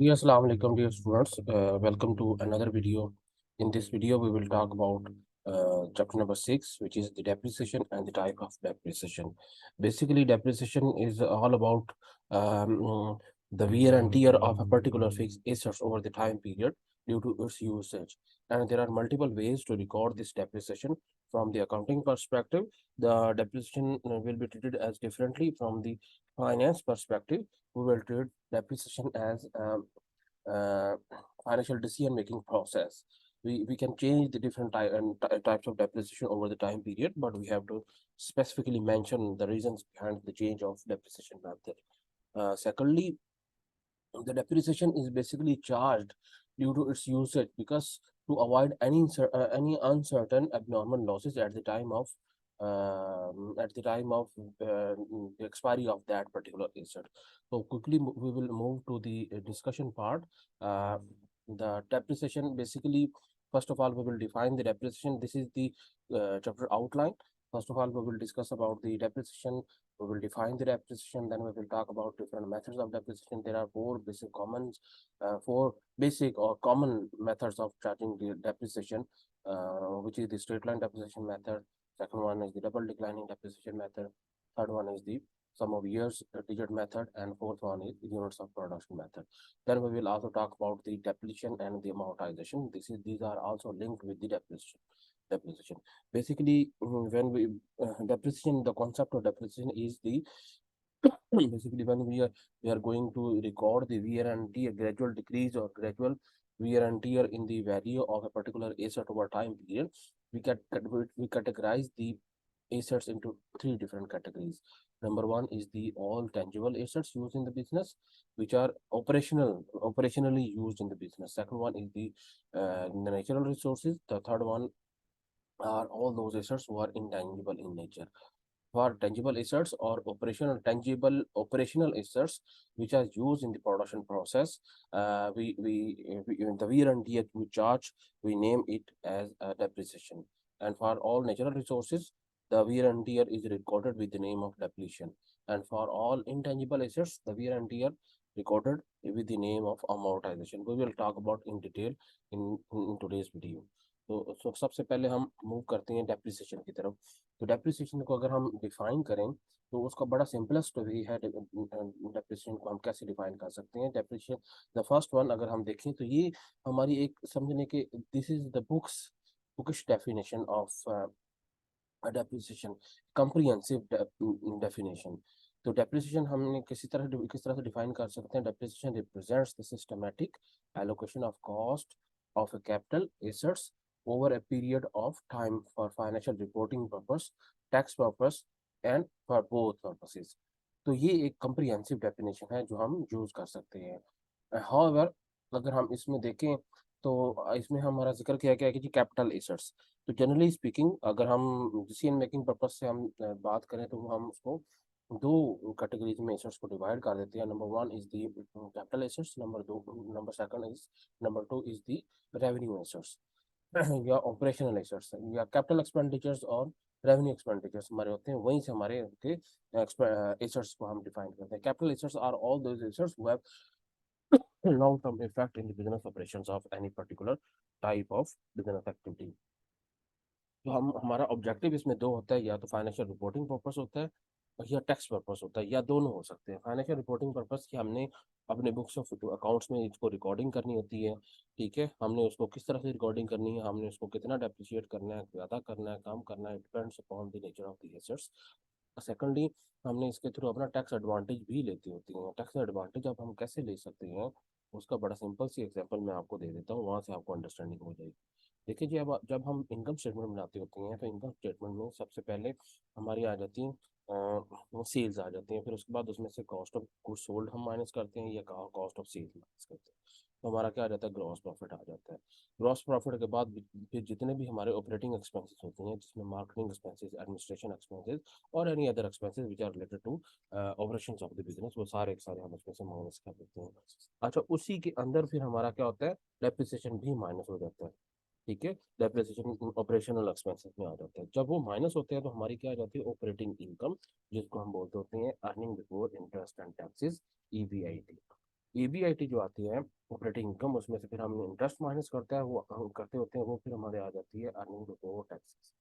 Yes, Assalamu alaikum, dear students. Welcome to another video. In this video, we will talk about chapter number 6, which is the depreciation and the type of depreciation. Basically, depreciation is all about the wear and tear of a particular fixed assets over the time period due to its usage. And there are multiple ways to record this depreciation. From the accounting perspective, the depreciation will be treated as differently. From the finance perspective, we will treat depreciation as uh, financial decision making process. We can change the different types of depreciation over the time period, but we have to specifically mention the reasons behind the change of depreciation method. Secondly, the depreciation is basically charged due to its usage because to avoid any uncertain abnormal losses at the time of the expiry of that particular asset. So quickly we will move to the discussion part. uh, the depreciation, basically, first of all we will define the depreciation. This is the chapter outline. First of all, we will discuss about the depreciation. We will define the depreciation, then we will talk about different methods of depreciation. There are four basic or common methods of charging the depreciation, which is the straight line depreciation method. Second one is the double declining depreciation method. Third one is the sum of years digit method, and fourth one is units of production method. Then we will also talk about the depreciation and the amortization. These are also linked with the depreciation. Basically, when we depreciation, the concept of depreciation is the basically when we are going to record the wear and tear, gradual decrease or gradual wear and tear in the value of a particular asset over time period. We categorize the assets into three different categories. Number one is the all tangible assets used in the business, which are operationally used in the business. Second one is the natural resources. The third one are all those assets who are intangible in nature. For tangible assets or tangible operational assets which are used in the production process, the wear and tear we charge, we name it as a depreciation. And for all natural resources, the wear and tear is recorded with the name of depletion. And for all intangible assets, the wear and tear recorded with the name of amortization. We will talk about in detail in today's video. तो सबसे पहले हम move करते हैं depreciation की तरफ. तो depreciation को अगर हम डिफाइन करें तो उसका बड़ा सिंपलेस्ट वे है. डेप्रिसिएशन को हम कैसे डिफाइन कर सकते हैं? डेप्रिसिएशन, द फर्स्ट वन अगर हम देखें तो ये हमारी एक समझने के, this is the bookish definition of depreciation, comprehensive definition. तो डेप्रिसिएशन हमने किस तरह से डिफाइन कर सकते हैं? Depreciation represents the systematic allocation of cost of a capital assets over a period of time for financial reporting purpose, tax purpose, and for both purposes. तो ये एक comprehensive definition है जो हम यूज कर सकते हैं. However, अगर हम इसमें देखें तो इसमें हमारा जिक्र किया गया है कि जी कैपिटल एसेट्स. तो जनरली स्पीकिंग अगर हम डिसीजन मेकिंग पर्पज से हम बात करें तो हम उसको दो कैटेगरीज में एसेट्स को डिवाइड कर देते हैं. Number one is the capital assets, number two is the revenue assets या ऑपरेशनल एसेट्स या कैपिटल एक्सपेंडिचर्स और रेवेन्यू एक्सपेंडिचर्स हमारे होते हैं. वहीं से हमारे के एसेट्स को हम डिफाइन करते हैं. Capital assets are all those assets who have long term effect in the business operations of any particular type of business activity. तो हम हमारा ऑब्जेक्टिव इसमें दो होता है, या तो फाइनेंशियल रिपोर्टिंग पर्पस होता है या टैक्स पर्पस होता है, या दोनों हो सकते हैं. फाइनेंशियल रिपोर्टिंग पर्पस की हमने अपने बुक्स ऑफ अकाउंट्स में इसको रिकॉर्डिंग करनी होती है. ठीक है, हमने उसको किस तरह से रिकॉर्डिंग करनी है, हमने उसको कितना डेप्रिशिएट करना है, ज़्यादा करना है, कम करना है, depends upon the nature of the assets. Secondly, हमने इसके थ्रू अपना टैक्स एडवांटेज भी लेती होती हैं. टैक्स एडवांटेज अब हम कैसे ले सकते हैं, उसका बड़ा सिंपल सी एग्जांपल मैं आपको दे देता हूँ, वहाँ से आपको अंडरस्टैंडिंग हो जाएगी. देखिए जी, अब जब हम इनकम स्टेटमेंट बनाते होते हैं तो इनकम स्टेटमेंट में सबसे पहले हमारी आ जाती हैं सेल्स आ जाती हैं. फिर उसके बाद उसमें से कॉस्ट ऑफ गुड्स सोल्ड हम माइनस करते हैं या कॉस्ट ऑफ सेल्स माइनस करते हैं. तो हमारा क्या आ जाता है? ग्रॉस प्रॉफिट आ जाता है. ग्रॉस प्रॉफिट के बाद फिर जितने भी हमारे ऑपरेटिंग एक्सपेंसेस होते हैं, जिसमें मार्केटिंग एक्सपेंसेस, एडमिनिस्ट्रेशन एक्सपेंसेस और any other expenses which are related to operations of the business, वो सारे के सारे हम उसमें से माइनस कर देते हैं. अच्छा, उसी के अंदर फिर हमारा क्या होता है? डेप्रिसिएशन भी माइनस हो जाता है. ठीक है, डेप्रिसिएशन ऑपरेशनल एक्सपेंसेस में आ जाता है. जब वो माइनस होते हैं तो हमारी क्या आ जाती है? ऑपरेटिंग इनकम, जिसको हम बोलते होते हैं earning before interest and taxes, EBIT. EBIT जो आती है ऑपरेटिंग इनकम, उसमें से फिर हम इंटरेस्ट माइनस करते हैं, वो हम करते होते हैं, वो फिर हमारे आ जाती है अर्निंग बिफोर टैक्सेस।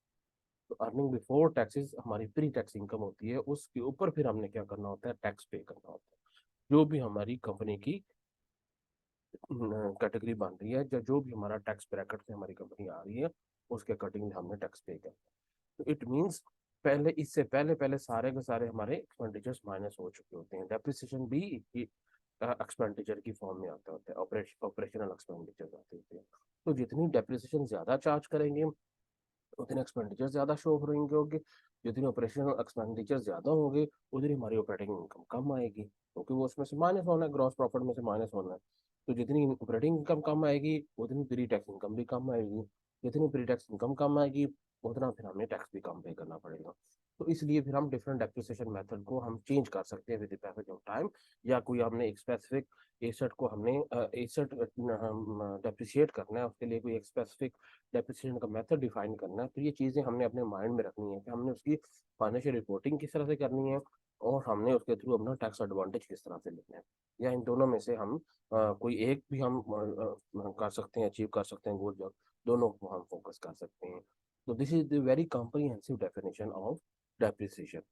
तो अर्निंग बिफोर टैक्सेस हमारी प्री टैक्स इनकम होती है, उसके ऊपर फिर हमने क्या करना होता है, टैक्स पे करना होता है। जो भी हमारी कंपनी की कैटेगरी बन रही है, जो भी हमारा टैक्स ब्रैकेट से हमारी कंपनी आ रही है, उसके अकॉर्डिंग हमने टैक्स पे करना है। तो इट मीन्स पहले, इससे पहले पहले सारे के सारे हमारे एक्सपेंडिचर्स माइनस हो चुके होते हैं। डेप्रिसिएशन भी एक्सपेंडिचर की फॉर्म में आता होता है, ऑपरेशनल एक्सपेंडिचर आते होते हैं। तो जितनी डेप्रिसिएशन ज्यादा चार्ज करेंगे, उतने एक्सपेंडिचर ज्यादा शो होंगे होंगे। जितनी ऑपरेशनल एक्सपेंडिचर ज्यादा होंगे, उतनी हमारी ऑपरेटिंग इनकम कम आएगी, क्योंकि वो उसमें से माइनस होना है, ग्रॉस प्रॉफिट में से माइनस होना है। तो जितनी ऑपरेटिंग इनकम कम आएगी, उतनी प्री टैक्स इनकम भी कम आएगी। जितनी प्री टैक्स इनकम कम आएगी, उतना फिर हमें टैक्स भी कम पे करना पड़ेगा। तो इसलिए फिर हम डिफरेंट डेप्रिसिएशन मेथड को हम चेंज कर सकते हैं with the passage of time. या कोई हमने एक स्पेसिफिक एसेट को हमने एसेट डेप्रिशिएट करना है, उसके लिए कोई एक स्पेसिफिक डेप्रिसिएशन का मेथड डिफाइन करना है। तो ये चीज़ें हमने अपने माइंड में रखनी है कि हमने उसकी फाइनेंशियल रिपोर्टिंग किस तरह से करनी है, और हमने उसके थ्रू अपना टैक्स एडवांटेज किस तरह से लेना है। या इन दोनों में से हम कोई एक भी हम कर सकते हैं, अचीव कर सकते हैं गोल, जब दोनों को हम फोकस कर सकते हैं। तो this is the very comprehensive definition of depreciation.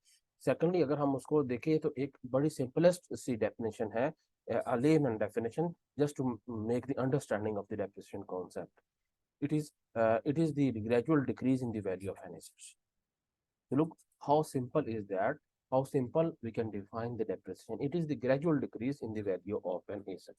Secondly अगर हम उसको देखें, तो एक बड़ी सिंपलेस्ट सी डेफिनेशन है, a layman definition, just to make the understanding of the depreciation concept. It is the gradual decrease in the value of an asset. So look how simple is that, how simple we can define the depreciation. It is the gradual decrease in the value of an asset.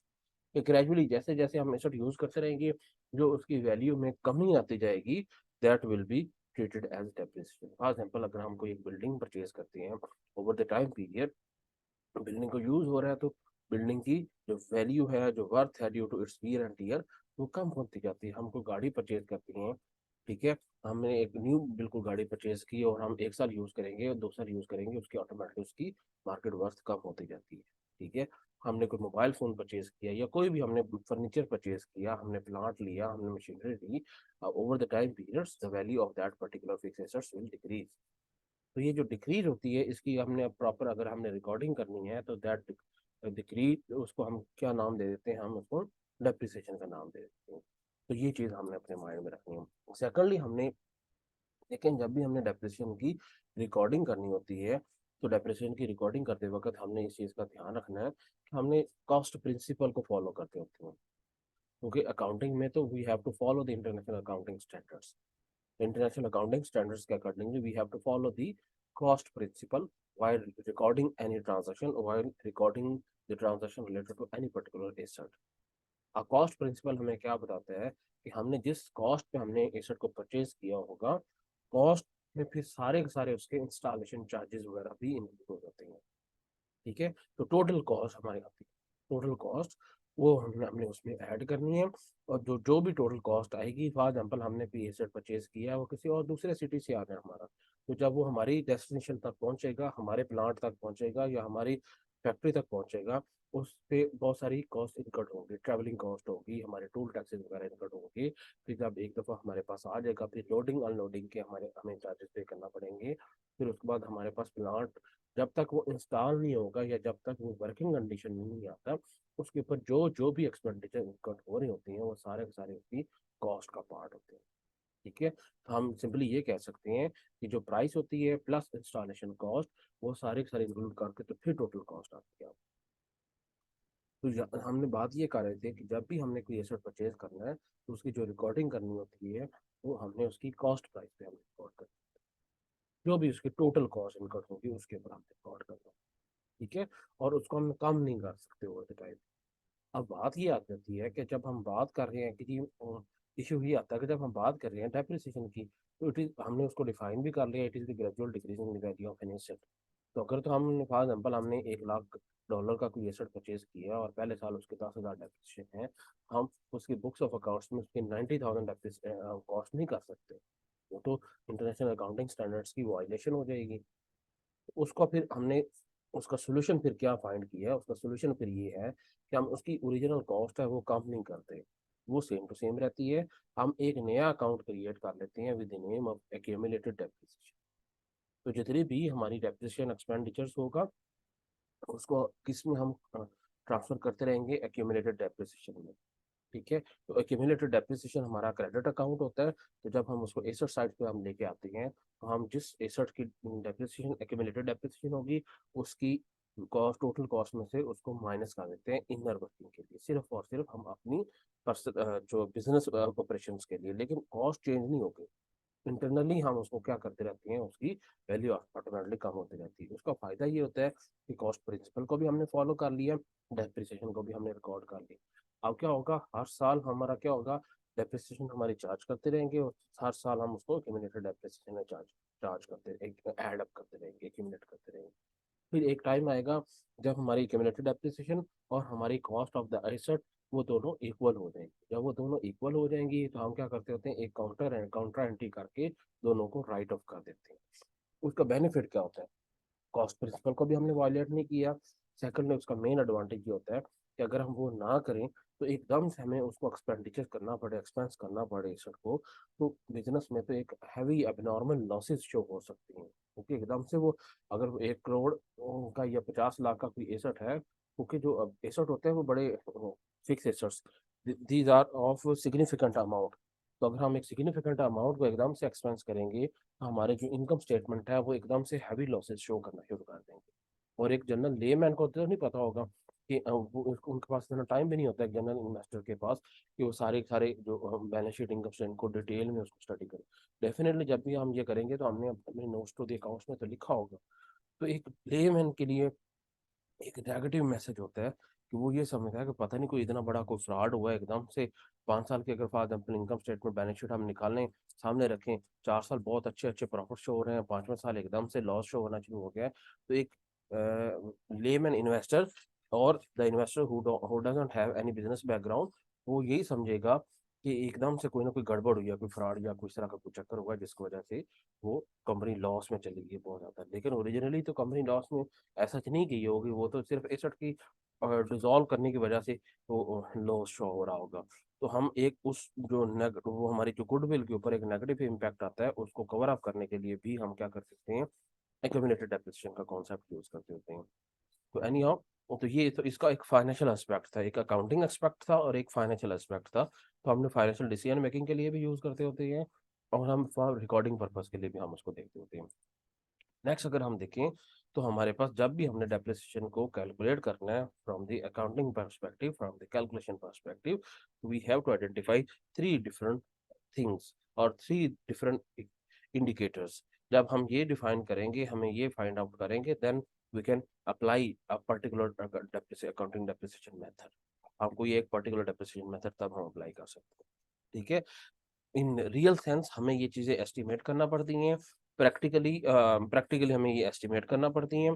कि gradually जैसे जैसे हम asset use करते रहेंगे, जो उसकी value में कमी आती जाएगी, that will be treated as depreciation. For example अगर हम कोई एक बिल्डिंग परचेज करते हैं, over the time period building को यूज हो रहा है, तो बिल्डिंग की जो वैल्यू है, जो वर्थ है, due to its wear and tear, वो कम होती जाती है। हमको गाड़ी परचेज करती हैं, ठीक है, हमने एक न्यू बिल्कुल गाड़ी परचेज की, और हम 1 साल यूज करेंगे और 2 साल यूज करेंगे, उसकी ऑटोमेटिकली उसकी मार्केट वर्थ कम होती जाती है। ठीक है, हमने कोई मोबाइल फोन परचेज किया, या कोई भी हमने फर्नीचर परचेज किया, हमने प्लांट लिया, हमने मशीनरी ली, over the time periods the value of that particular fixed assets will decrease. तो ये जो डिक्रीज होती है, इसकी हमने प्रॉपर अगर हमने रिकॉर्डिंग करनी है, तो दैट डिक्रीज, उसको हम क्या नाम दे देते हैं, हम उसको डेप्रिसिएशन का नाम दे देते हैं। तो ये चीज़ हमने अपने माइंड में रखनी है। सेकेंडली हमने, लेकिन जब भी हमने डेप्रिसिएशन की रिकॉर्डिंग करनी होती है, तो डेप्रिसिएशन की रिकॉर्डिंग करते वक्त हमने इस चीज़ का ध्यान रखना है कि हमने कॉस्ट प्रिंसिपल को फॉलो करते होते हैं। क्योंकि अकाउंटिंग में तो we have to follow the international accounting standards. International accounting standards के accordingly we have to follow the cost principle while recording any transaction, while recording the transaction related to any particular asset. A cost principle हमें क्या बताता है कि हमने जिस cost पे हमने एसेट को परचेज किया होगा, कॉस्ट में फिर सारे के सारे उसके इंस्टॉलेशन चार्जेस वगैरह भी इंक्लूड हो जाते हैं। ठीक है, तो टोटल कॉस्ट हमारी आती है, टोटल कॉस्ट वो हमने हमने उसमें ऐड करनी है। और जो जो भी टोटल कॉस्ट आएगी, फॉर एग्जाम्पल हमने पी एसेट परचेज किया, वो किसी और दूसरे सिटी से आ रहा है हमारा, तो जब वो हमारी डेस्टिनेशन तक पहुंचेगा, हमारे प्लांट तक पहुंचेगा, या हमारी फैक्ट्री तक पहुंचेगा, उस पे बहुत सारी कॉस्ट इनकट होंगी, ट्रैवलिंग कॉस्ट होगी, हमारे टूल टैक्सेस वगैरह इनकट होंगे। फिर जब एक दफ़ा हमारे पास आ जाएगा, फिर लोडिंग अनलोडिंग के हमें चार्जेस पे करना पड़ेंगे। फिर उसके बाद हमारे पास प्लांट जब तक वो इंस्टॉल नहीं होगा, या जब तक वो वर्किंग कंडीशन में नहीं आता, उसके ऊपर जो जो भी एक्सपेंडिचर इनकट हो रही होती हैं, वो सारे के सारे उसकी कॉस्ट का पार्ट होते हैं। ठीक है, तो हम सिंपली ये कह सकते हैं कि जो प्राइस होती है प्लस इंस्टॉलेशन कॉस्ट, वो सारे के सारे इंक्लूड करके तो फिर टोटल कॉस्ट आती है। तो हमने बात ये कर रहे थे कि जब भी हमने कोई एसेट परचेज करना है, तो उसकी जो रिकॉर्डिंग करनी होती है, वो हमने उसकी कॉस्ट प्राइस पे हम रिकॉर्ड करना है। जो भी उसकी टोटल कॉस्ट इनकट होगी, उसके ऊपर हम रिकॉर्ड करना है। ठीक है, और उसको हम कम नहीं कर सकते ओवर द टाइम। अब बात ये आ जाती है कि जब हम बात कर रहे हैं कि जी, इशू ये आता है कि जब हम बात कर रहे हैं डेप्रिसिएशन की, तो इट इज, हमने उसको डिफाइन भी कर लिया, it is the gradual decrease in the value of an asset. तो अगर तो हम फॉर एग्जाम्पल हमने $1 लाख का कोई एसेट परचेज किया, और पहले साल उसके 10,000 डेप्रिसिएशन है, हम उसकी बुक्स ऑफ अकाउंट्स में उसकी 90,000 कॉस्ट नहीं कर सकते। वो तो इंटरनेशनल अकाउंटिंग स्टैंडर्ड्स की वायलेशन हो जाएगी। उसको फिर हमने, उसका सोल्यूशन फिर क्या फाइंड किया है, उसका सोल्यूशन फिर ये है कि हम उसकी ओरिजिनल कॉस्ट है वो कम नहीं करते, वो सेम टू सेम रहती है। हम एक नया अकाउंट क्रिएट कर लेते हैं with the name of accumulated depreciation. तो जितनी भी हमारी डेप्रिसिएशन एक्सपेंडिचर्स होगा, उसको किस में हम ट्रांसफर करते रहेंगे एक्यूमुलेटेड डेप्रिसिएशन में। ठीक है, तो एक्यूमुलेटेड डेप्रिसिएशन हमारा क्रेडिट अकाउंट होता है। तो जब हम उसको एसेट साइड पे हम लेके आते हैं, तो हम जिस एसेट की डेप्रिसिएशन एक्यूमुलेटेड डेप्रिसिएशन होगी, उसकी कॉस्ट, टोटल कॉस्ट में से उसको माइनस कर देते हैं इनर वर्किंग के लिए, सिर्फ और सिर्फ हम अपनी जो बिजनेस ऑपरेशंस के लिए, लेकिन कॉस्ट चेंज नहीं होगी। इंटरनली हम उसको क्या करते रहते हैं, उसकी वैल्यू ऑटोमेटिकली कम होती रहती है। उसका फायदा ये होता है कि कॉस्ट प्रिंसिपल को भी हमने फॉलो कर लिया, डेप्रिसिएशन को भी हमने रिकॉर्ड कर लिया। अब क्या होगा, हर साल हमारा क्या होगा, डेप्रिसिएशन हमारी चार्ज करते रहेंगे, और हर साल हम उसको एक्यूमुलेटेड डेप्रिसिएशन में चार्ज चार्ज करते, ऐड अप करते रहेंगे, एक्यूमुलेट करते रहेंगे। फिर एक टाइम आएगा जब हमारी क्यूमुलेटेड डेप्रिसिएशन और हमारी कॉस्ट ऑफ द एसेट वो दोनों इक्वल हो जाएंगी। जब वो दोनों इक्वल हो जाएंगी, तो हम क्या करते होते हैं, एक काउंटर एंट्री करके दोनों को राइट ऑफ कर देते हैं। उसका बेनिफिट क्या होता है, कॉस्ट प्रिंसिपल को भी हमने वायलेट नहीं किया। सेकंड में उसका मेन एडवांटेज ये होता है कि अगर हम वो ना करें, तो एकदम से हमें उसको एक्सपेंडिचर करना पड़े, एक्सपेंस करना पड़े एसेट को, तो बिजनेस में तो एक हैवी एबनॉर्मल लॉसेस शो हो सकती हैं। क्योंकि एकदम से वो, अगर 1 करोड़ का या 50 लाख का कोई एसेट है, क्योंकि जो एसेट होते हैं वो बड़े fix assets, these are of significant amount. तो अगर हम एक सिग्निफिकेंट अमाउंट को एकदम से एक्सपेंस करेंगे, तो हमारे जो इनकम स्टेटमेंट है वो एकदम से हैवी लॉसेस शो करना शुरू कर देंगे। और एक जनरल लेमैन को तो नहीं पता होगा कि उनके पास इतना टाइम भी नहीं होता है, जनरल इन्वेस्टर के पास, कि वो सारे सारे जो बैलेंस शीट, इनकम स्टेटमेंट को डिटेल में उसको स्टडी करें। डेफिनेटली जब भी हम ये करेंगे, तो हमने अपने नोट्स टू द अकाउंट्स में तो लिखा होगा। तो एक लेमैन के लिए एक नेगेटिव मैसेज होता है कि वो ये समझता है कि पता नहीं कोई इतना बड़ा कोई फ्रॉड हुआ है एकदम से। 5 साल के अगर for example income statement, balance sheet हम निकालने सामने रखें, 4 साल बहुत अच्छे अच्छे प्रॉफिट शो हो रहे हैं, 5वें साल एकदम से लॉस शो होना शुरू हो गया है। तो एक लेमैन इन्वेस्टर और the investor who doesn't have any business background, वो यही समझेगा कि एकदम से कोई ना कोई गड़बड़ हुई है, कोई फ्रॉड या कोई इस तरह का कोई चक्कर हुआ है, जिसकी वजह से वो कंपनी लॉस में चली गई बहुत ज्यादा। लेकिन ओरिजिनली तो कंपनी लॉस में ऐसा नहीं की होगी, वो तो सिर्फ एसेट की डिसॉल्व करने की वजह से वो लॉस शो हो रहा होगा। तो हम एक उस जो वो हमारी जो गुडविल के ऊपर एक नेगेटिव इम्पैक्ट आता है, उसको कवर अप करने के लिए भी हम क्या कर सकते हैं, एक्यूमुलेटेड डेप्रिसिएशन का कॉन्सेप्ट यूज करते होते हैं। तो एनी हाउ, तो ये तो इसका एक फाइनेंशियल एस्पेक्ट था, एक अकाउंटिंग एस्पेक्ट था और एक फाइनेंशियल एस्पेक्ट था। तो हमने फाइनेंशियल डिसीजन मेकिंग के लिए भी यूज करते होते हैं, और हम फॉर रिकॉर्डिंग पर्पज के लिए भी हम उसको देखते होते हैं। नेक्स्ट अगर हम देखें, तो हमारे पास जब भी हमने डेप्रिसिएशन को कैलकुलेट करना है from the accounting perspective, from the calculation perspective, we have to identify 3 different things और 3 डिफरेंट इंडिकेटर्स। जब हम ये डिफाइन करेंगे, हमें ये फाइंड आउट करेंगे, then we can apply a particular accounting depreciation method. हम कोई एक पर्टिकुलर डेप्रिसिएशन मेथड तब हम अप्लाई कर सकते हैं। ठीक है, इन रियल सेंस हमें ये चीजें एस्टिमेट करना पड़ती हैं, प्रैक्टिकली हमें ये एस्टिमेट करना पड़ती हैं।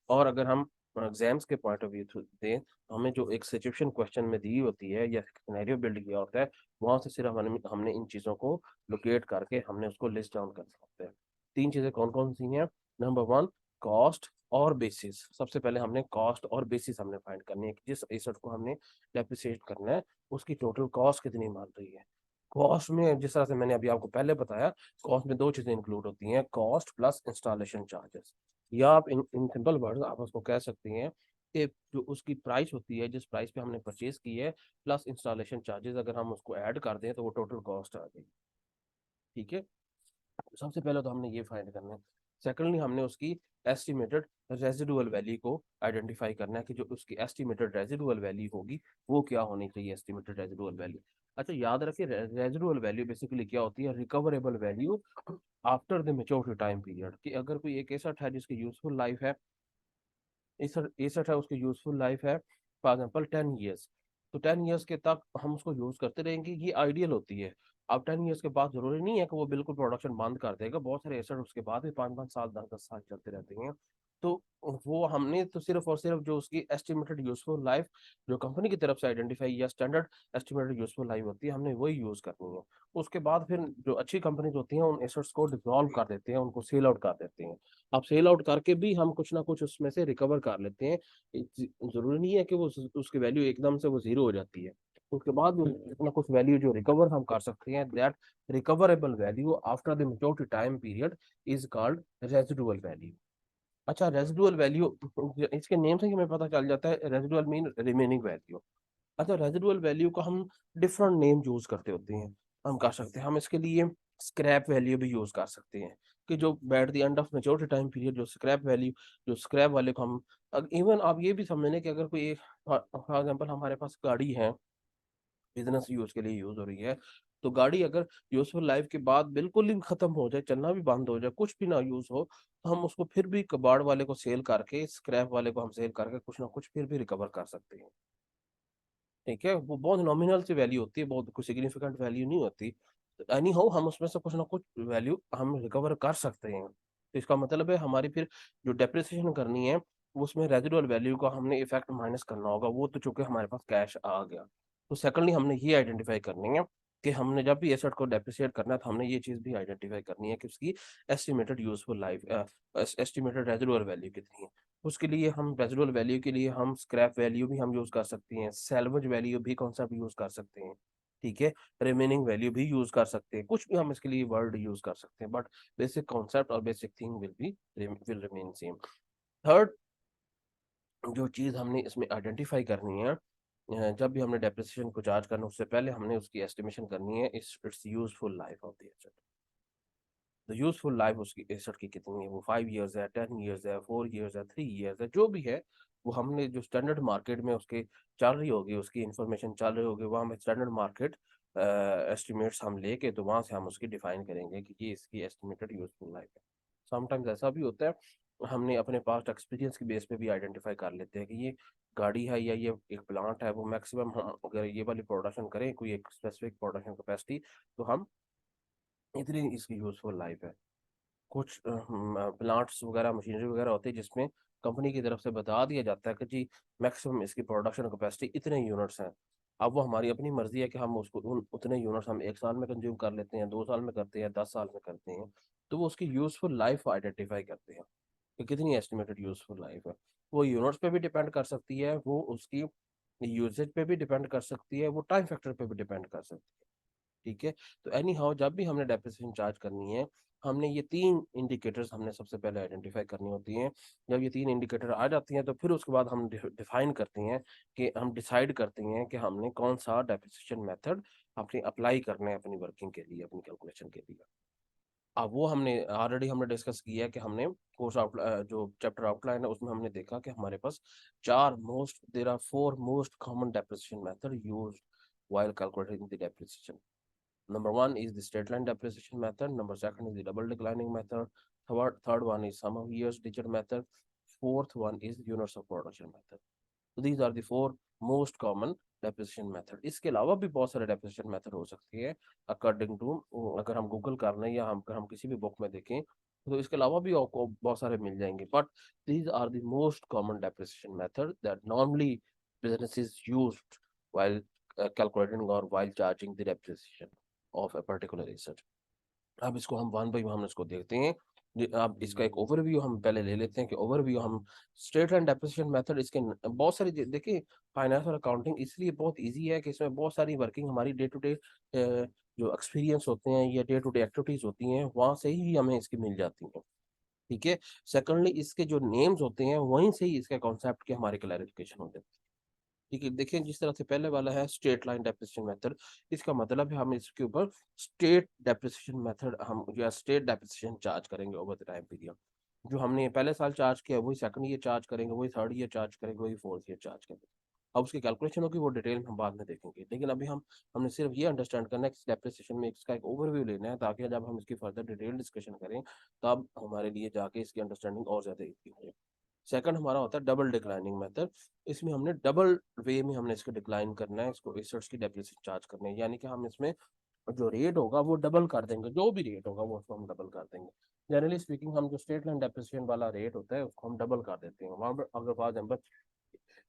और अगर हम एग्जाम्स के पॉइंट ऑफ व्यू दें, तो हमें जो एक सिचुएशन क्वेश्चन में दी होती है या सिनेरियो बिल्ड किया होता है, वहां से सिर्फ हमने इन चीजों को लोकेट करके हमने उसको लिस्ट डाउन कर सकते हैं। 3 चीजें कौन कौन सी हैं, नंबर 1, कॉस्ट और बेसिस। सबसे पहले हमने कॉस्ट और बेसिस हमने फाइंड करनी है कि जिस एसेट को हमने डेप्रिसिएट करना है, उसकी टोटल कॉस्ट कितनी मान रही है। कॉस्ट में जिस तरह से मैंने अभी आपको पहले बताया, कॉस्ट में 2 चीजें इंक्लूड होती हैं, कॉस्ट प्लस इंस्टॉलेशन चार्जेस। या आप इन सिंपल वर्ड्स आप उसको कह सकते हैं कि जो उसकी प्राइस होती है, जिस प्राइस पे हमने परचेज की है, प्लस इंस्टॉलेशन चार्जेस अगर हम उसको ऐड कर दें, तो वो टोटल कॉस्ट आ गई। ठीक है, सबसे पहले तो हमने ये फाइंड करना है। सेकेंडली हमने उसकी एस्टिमेटेड रेजिडुअल वैल्यू को आइडेंटिफाई करना है कि जो उसकी एस्टिमेटेड रेजिडुअल वैल्यू होगी वो क्या होनी चाहिए, एस्टिमेटेड रेजिडुअल वैल्यू। अच्छा याद रखिए, रेजिडुअल वैल्यू बेसिकली क्या होती है, recoverable value after the maturity time period. कि अगर कोई एक एसेट है जिसकी यूजफुल लाइफ है, एसेट है उसकी यूजफुल लाइफ है फॉर एग्जाम्पल 10 ईयर्स, तो 10 ईयर्स के तक हम उसको यूज करते रहेंगे, ये आइडियल होती है। अब 10 ईयर्स के बाद जरूरी नहीं है कि वो बिल्कुल प्रोडक्शन बंद कर देगा, बहुत सारे एसेट उसके बाद भी 5-5 साल 10-10 साल चलते रहते हैं। तो वो हमने तो सिर्फ और सिर्फ जो उसकी एस्टिमेटेड यूजफुल लाइफ जो कंपनी की तरफ से आइडेंटिफाई या स्टैंडर्ड एस्टिमेटेड यूजफुल लाइफ होती है, हमने वही यूज करनी है। उसके बाद फिर जो अच्छी कंपनीज होती हैं, उन एसेट्स को डिसॉल्व कर देते हैं, उनको सेल आउट कर देते हैं। अब सेल आउट करके भी हम कुछ ना कुछ उसमें से रिकवर कर लेते हैं। जरूरी नहीं है कि वो उसकी वैल्यू एकदम से वो जीरो हो जाती है। उसके बाद भी कुछ ना कुछ वैल्यू जो रिकवर हम कर सकते हैं, that recoverable value after the maturity time period is called residual value. अच्छा, रेजिडुअल वैल्यू, इसके नेम से ही हमें पता चल जाता है, रेजिडुअल मीन रिमेनिंग वैल्यू। अच्छा, रेजिडुअल वैल्यू का हम डिफरेंट नेम यूज करते होते हैं। हम कर सकते हैं, हम इसके लिए स्क्रैप वैल्यू भी यूज कर सकते हैं, कि जो bat the end of maturity time period जो स्क्रैप वैल्यू, जो स्क्रैप वाले को हम, इवन आप ये भी समझ लें कि अगर कोई, फॉर एग्जाम्पल हमारे पास गाड़ी है, बिजनेस यूज के लिए यूज हो रही है, तो गाड़ी अगर यूजफुल लाइफ के बाद बिल्कुल ही खत्म हो जाए, चलना भी बंद हो जाए, कुछ भी ना यूज हो, तो हम उसको फिर भी कबाड़ वाले को सेल करके, स्क्रैप वाले को हम सेल करके कुछ ना कुछ फिर भी रिकवर कर सकते हैं। ठीक है, वो बहुत नॉमिनल सी वैल्यू होती है, बहुत कोई सिग्निफिकेंट वैल्यू नहीं होती। एनी हाउ हम उसमें से कुछ ना कुछ वैल्यू हम रिकवर कर सकते हैं। तो इसका मतलब है हमारी फिर जो डेप्रिसिएशन करनी है, उसमें रेजिडुअल वैल्यू का हमने इफेक्ट माइनस करना होगा, वो तो चूंकि हमारे पास कैश आ गया। तो सेकंडली हमने ये आइडेंटिफाई करनी है कि हमने जब भी एसेट को डेप्रिसिएट करना है, तो हमने ये चीज भी आइडेंटिफाई करनी है कि उसकी estimated useful life, estimated residual value कितनी है। उसके लिए हम रेजिडुअल वैल्यू के लिए हम स्क्रैप वैल्यू भी हम यूज कर सकते हैं, सैल्वज वैल्यू भी कॉन्सेप्ट यूज कर सकते हैं। ठीक है, रिमेनिंग वैल्यू भी यूज कर सकते हैं, कुछ भी हम इसके लिए वर्ड यूज कर सकते हैं, बट बेसिक कॉन्सेप्ट और basic thing will remain same. Third जो चीज हमने इसमें आइडेंटिफाई करनी है, जब भी हमने डेप्रिसिएशन को चार्ज करना, उससे पहले हमने उसकी एस्टिमेशन करनी है, it's useful life of the asset. तो यूजफुल लाइफ उसकी एसेट की कितनी है, वो 5 ईयर्स है, 10 ईयर्स है, 4 ईयर्स है, 3 ईयर्स है, जो भी है, वो हमने जो स्टैंडर्ड मार्केट में उसके चल रही होगी, उसकी इंफॉर्मेशन चल रही होगी, वहाँ में स्टैंडर्ड मार्केट एस्टिमेट्स हम लेके, तो वहाँ से हम उसकी डिफाइन करेंगे कि ये इसकी एस्टिमेटेड यूजफुल लाइफ है। समटाइम्स ऐसा भी होता है, हमने अपने पास्ट एक्सपीरियंस की बेस पे भी आइडेंटिफाई कर लेते हैं कि ये गाड़ी है या ये एक प्लांट है, वो मैक्सिमम हम अगर ये वाली प्रोडक्शन करें, कोई एक स्पेसिफिक प्रोडक्शन कैपेसिटी, तो हम इतनी इसकी यूजफुल लाइफ है। कुछ प्लांट्स वगैरह, मशीनरी वगैरह होती है जिसमें कंपनी की तरफ से बता दिया जाता है कि जी मैक्सिमम इसकी प्रोडक्शन कैपेसिटी इतने यूनिट्स हैं। अब वो हमारी अपनी मर्जी है कि हम उसको उतने यूनिट्स हम 1 साल में कंज्यूम कर लेते हैं, 2 साल में करते हैं, 10 साल में करते हैं। तो वो उसकी यूजफुल लाइफ आइडेंटिफाई करते हैं कि कितनी एस्टिमेटेड यूजफुल लाइफ है। वो यूनिट्स पे भी डिपेंड कर सकती है, वो उसकी यूजेज पे भी डिपेंड कर सकती है, वो टाइम फैक्टर पे भी डिपेंड कर सकती है। ठीक है, तो एनी हाउ जब भी हमने डेप्रिसिएशन चार्ज करनी है, हमने ये तीन इंडिकेटर्स हमने सबसे पहले आइडेंटिफाई करनी होती हैं। जब ये तीन इंडिकेटर आ जाती हैं, तो फिर उसके बाद हम डिफाइन करते हैं, कि हम डिसाइड करते हैं कि हमने कौन सा डेप्रिसिएशन मेथड अपनी अप्लाई करना है अपनी वर्किंग के लिए, अपनी कैलकुलेशन के लिए। अब वो हमने ऑलरेडी हमने डिस्कस किया है कि हमने कोर्स आउट, जो चैप्टर आउटलाइन है उसमें हमने देखा कि हमारे पास चार most there are four most common depreciation method used while calculating the depreciation. Number one is the straight line depreciation method. Number second is the double declining method. Third one is sum of years digit method. Fourth one is units of production method. So these are the four most common depreciation method. इसके अलावा भी बहुत सारे depreciation method हो सकती है according to, अगर हम गूगल कर लें या हम अगर हम किसी भी बुक में देखें, तो इसके अलावा भी आपको बहुत सारे मिल जाएंगे, but these are the most common depreciation method that normally businesses used while calculating or while charging the depreciation of a particular asset. अब इसको हम वन बाई वन हम इसको देखते हैं। अब इसका एक ओवरव्यू हम पहले ले लेते हैं, कि ओवरव्यू हम स्ट्रेट लाइन डेप्रिसिएशन मेथड, इसके बहुत सारी देखिए, फाइनेंस और अकाउंटिंग इसलिए बहुत इजी है कि इसमें बहुत सारी वर्किंग हमारी डे टू डे जो एक्सपीरियंस होते हैं या डे टू डे एक्टिविटीज होती हैं, वहां से ही हमें इसकी मिल जाती हैं। ठीक है, सेकंडली इसके जो नेम्स होते हैं वहीं से ही इसके कॉन्सेप्ट की हमारी क्लैरिफिकेशन हो जाती है। ठीक है, देखिए जिस तरह से पहले वाला है स्टेट लाइन डेप्रिसिएशन मेथड, इसका मतलब है हम इसके ऊपर स्टेट डेप्रिसिएशन मेथड हम या स्टेट डेप्रिसिएशन चार्ज करेंगे ओवर द टाइम पीरियड। जो हमने पहले साल चार्ज किया वही सेकंड ईयर चार्ज करेंगे, वही थर्ड ईयर चार्ज करेंगे, वही फोर्थ ईयर चार्ज करेंगे। अब उसकी कैलकुलेशन होगी, वो डिटेल में हम बाद में देखेंगे, लेकिन अभी हमने सिर्फ ये अंडरस्टैंड करना है कि डेप्रिसिएशन में इसका एक ओवरव्यू लेना है, ताकि जब हम इसकी फर्दर डिटेल डिस्कशन करें, तब हमारे लिए जाके इसकी अंडरस्टैंडिंग और ज्यादा ईजी हो। सेकंड हमारा होता है डबल डिक्लाइनिंग मेथड। इसमें हमने डबल वे में हमने इसको डिक्लाइन करना है, इसको एसेट्स की डेप्रिसिएशन चार्ज करनी है, यानी कि हम इसमें जो रेट होगा वो डबल कर देंगे, जो भी रेट होगा वो उसको हम डबल कर देंगे। जनरली स्पीकिंग हम जो स्टेट लाइन डेप्रिसिएशन वाला रेट होता है उसको हम डबल कर देते हैं। वहाँ पर अगर फॉर एग्जाम्पल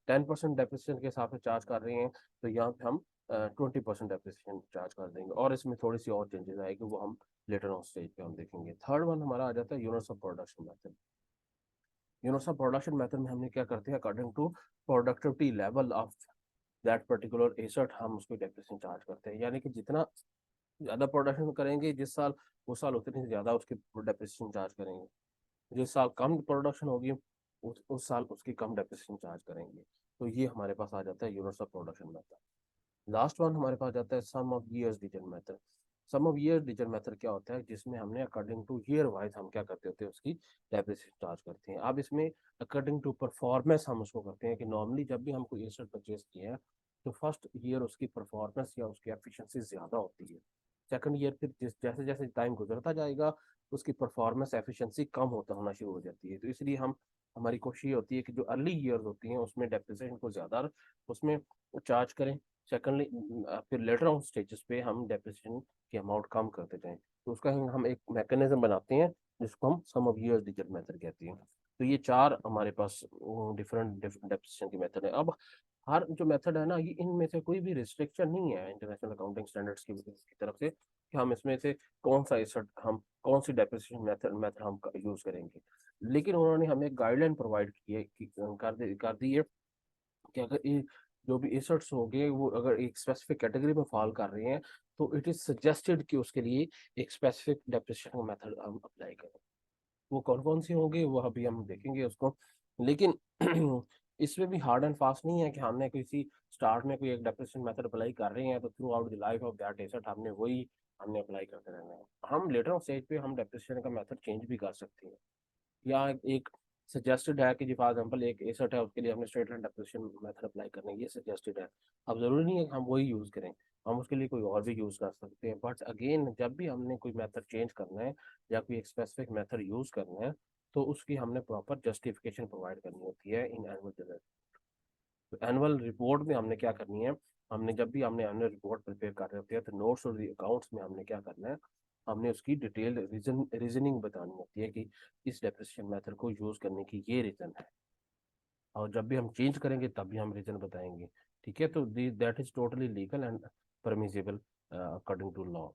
10% डेप्रिसिएशन के हिसाब से चार्ज कर रहे हैं, तो यहाँ पे हम 20% डेप्रिसिएशन चार्ज कर देंगे, और इसमें थोड़ी सी और चेंजेस आएगी, वो हम लेटर ऑन स्टेज पे हम देखेंगे। थर्ड वन हमारा आ जाता है units of production method. Units of production method में हमने क्या करते हैं, according to productivity level of that particular asset हम उसको डेप्रिसिएशन चार्ज करते हैं, यानी कि जितना ज्यादा प्रोडक्शन करेंगे जिस साल, वो साल उतनी ज्यादा उसकी डेप्रिसिएशन चार्ज करेंगे। जिस साल कम प्रोडक्शन होगी उस साल उसकी कम डेप्रिसिएशन चार्ज करेंगे। तो ये हमारे पास आ जाता है units of production method. Last one हमारे पास जाता है sum of years digital method. Sum of year digital method क्या होता है, जिसमें हमने अकॉर्डिंग टू ईयर वाइज हम क्या करते होते हैं, उसकी डेप्रिसिएशन चार्ज करते हैं। अब इसमें अकॉर्डिंग टू परफॉर्मेंस हम उसको करते हैं कि नॉर्मली जब भी हम कोई एसेट परचेज किए हैं तो फर्स्ट ईयर उसकी परफॉर्मेंस या उसकी एफिशिएंसी ज़्यादा होती है। सेकंड ईयर फिर जैसे जैसे टाइम गुजरता जाएगा उसकी परफॉर्मेंस एफिशिएंसी कम होता होना शुरू हो जाती है। तो इसलिए हम हमारी कोशिश ये होती है कि जो अर्ली ईयर्स होती हैं उसमें डेप्रिसिएशन को ज़्यादा उसमें चार्ज करें। सेकेंडली फिर लेटर ऑन स्टेजेस पे हम डेप्रिसिएशन की अमाउंट कम करते जाएं। तो उसका हम एक मैकेनिज्म बनाते हैं जिसको हम सम ऑफ ईयर्स डिजिटल मेथड कहते हैं। तो ये चार हमारे पास डिफरेंट डेप्रिसिएशन के मेथड है। अब हर जो मेथड है ना, ये इनमें से कोई भी रिस्ट्रिक्शन नहीं है इंटरनेशनल अकाउंटिंग स्टैंडर्ड्स की तरफ से कि हम इसमें से कौन सा एसेट हम कौन सी डेप्रिसिएशन मेथड मेथड हम यूज करेंगे। लेकिन उन्होंने हमें एक गाइडलाइन प्रोवाइड की है कर दी है कि अगर ये जो भी एसेट्स होंगे वो अगर एक स्पेसिफिक कैटेगरी में फॉल कर रहे हैं तो इट इज सजेस्टेड कि उसके लिए एक स्पेसिफिक डेप्रिसिएशन मेथड हम अप्लाई करें। वो कौन कौन से होंगे वो अभी हम देखेंगे उसको। लेकिन इसमें भी हार्ड एंड फास्ट नहीं है कि हमने किसी स्टार्ट में कोई एक डेप्रिसिएशन मेथड अप्लाई कर रहे हैं तो through out the life of that asset हमने अप्लाई करते रहना है। हम लेटर ऑन स्टेज पे हम डेप्रिसिएशन का मेथड चेंज भी कर सकते हैं। या एक सजेस्टेड है कि जी फॉर एग्जांपल एक एसेट है उसके लिए हमने straight line depreciation method apply करना है, ये सजेस्टेड है। अब जरूरी नहीं है कि हम वही यूज करें, हम उसके लिए कोई और भी यूज कर सकते हैं। बट अगेन जब भी हमने कोई मेथड चेंज करना है या कोई एक स्पेसिफिक मेथड यूज करना है तो उसकी हमने प्रॉपर जस्टिफिकेशन प्रोवाइड करनी होती है इन एनुअल जनरल। तो एनुअल रिपोर्ट में हमने क्या करनी है, हमने जब भी हमने एनुअल रिपोर्ट प्रिपेयर कर रहे होते हैं तो नोट्स और अकाउंट्स में हमने क्या करना है, हमने उसकी डिटेल रीजनिंग बतानी होती है कि इस डेप्रिसिएशन मेथड को यूज करने की ये रीजन है। और जब भी हम चेंज करेंगे तब भी हम रीजन बताएंगे। ठीक है, तो that is totally legal and permissible according to law.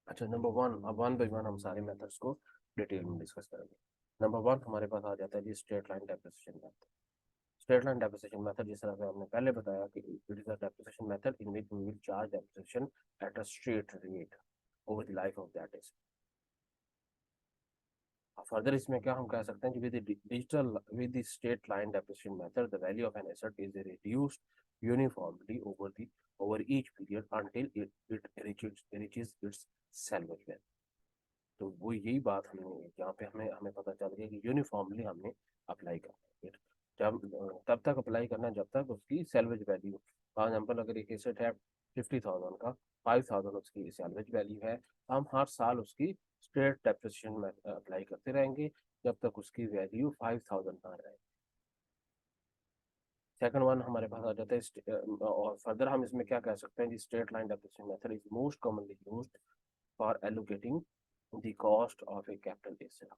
अच्छा, नंबर वन, अब वन बाई वन हम सारे मेथड्स को डिटेल में डिस्कस करेंगे। नंबर वन हमारे पास आ जाता है जी straight line depreciation method. Straight line depreciation method जिस तरह से हमने पहले बताया कि it is a depreciation method in which we will charge depreciation at a straight rate over the life of that asset. Further इसमें क्या हम कह सकते हैं कि with the straight line depreciation method the value of an asset is reduced uniformly over each period until it reaches its salvage value। तो वो यही बात हमने यहाँ पे हमें हमें पता चल गया कि यूनिफॉर्मली हमने अप्लाई करना है। जब तब तक अप्लाई करना है जब तक उसकी सैलवेज वैल्यू, फॉर एग्जाम्पल अगर एक एसेट है 50,000 का, 5,000 उसकी सैलवेज वैल्यू है, हम हर साल उसकी स्ट्रेट डेप्रिसिएशन में अप्लाई करते रहेंगे जब तक उसकी वैल्यू 5,000 ना रहे। सेकंड वन हमारे पास आ जाता है और फर्दर हम इसमें क्या कह सकते हैं, straight line depreciation method is most commonly used for allocating the cost of A capital asset.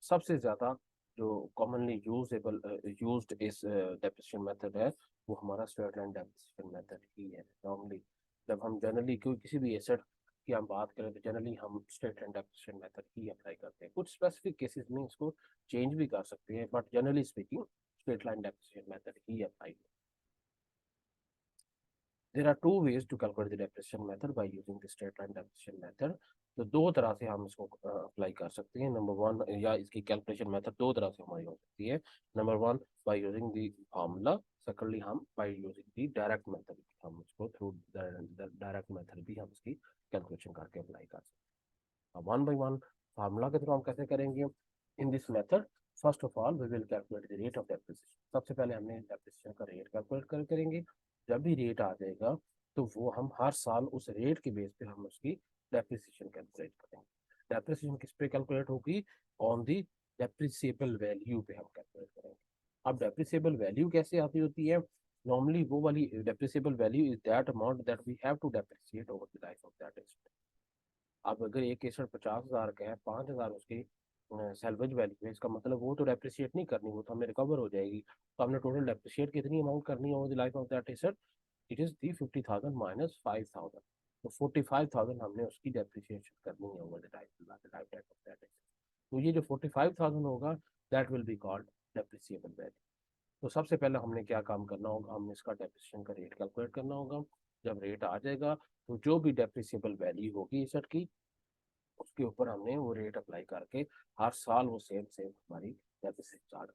सबसे ज्यादा जो कॉमनली यूज्ड इस डेप्रिसिएशन मेथड है वो हमारा स्ट्रेट लाइन डेप्रिसिएशन मेथड ही है। नॉर्मली जब हम जनरली कोई किसी भी एसेट की हम बात करें तो जनरली हम स्ट्रेट लाइन डेप्रिसिएशन मेथड ही अप्लाई करते हैं। कुछ स्पेसिफिक केसेस में इसको चेंज भी कर सकते हैं but generally speaking straight line depreciation method he apply। There are two ways to calculate the depreciation method by using the straight line depreciation method। तो दो तरह से हम इसको अप्लाई कर सकते हैं। नंबर वन, या इसकी कैलकुलेशन मेथड दो तरह से हमारी हो सकती है। Number one by using the formula, secondly हम by using the direct method, हम इसको थ्रू डायरेक्ट मेथड भी हम इसकी कैलकुलेशन करके अप्लाई कर सकते हैं। वन बाय वन फार्मूला के थ्रू हम कैसे करेंगे in this method. First of all we will calculate the rate of depreciation. सबसे पहले हमने डेप्रिसिएशन का रेट कैलकुलेट करेंगे। जब भी रेट आ जाएगा तो वो हम हर साल उस रेट के बेस पे हम उसकी डेप्रिसिएशन कैलकुलेट करेंगे। डेप्रिसिएशन किस पे कैलकुलेट होगी, ऑन दी डेप्रिसिएबल वैल्यू पे हम कैलकुलेट करेंगे। अब डेप्रिसिएबल वैल्यू कैसे आती होती है, नॉर्मली वो वाली depreciable value is that amount that we have to depreciate over the life of that asset. अब अगर एक एसेट 50,000 का है, 5,000 उसकी सैलवेज वैल्यू है, इसका मतलब वो तो डेप्रिसिएट नहीं करनी, वो तो हमें रिकवर हो जाएगी। तो हमने टोटल डेप्रिसिएट कितनी अमाउंट करनी है over the life of that asset, it is the 50,000 minus 5,000। तो 45,000 हमने उसकी डेप्रिसिएशन करनी है over the life of that asset. तो ये जो 45,000 होगा that will be called depreciable value. तो सबसे पहले हमने क्या काम करना होगा, हमने इसका डेप्रिसिएशन का रेट कैलकुलेट करना होगा। जब रेट आ जाएगा तो जो भी डेप्रिसिएबल वैल्यू होगी एसेट की उसके ऊपर हमने वो रेट अप्लाई करके हर साल वो सेम सेम हमारी डेप्रिसिएशन चार्ज।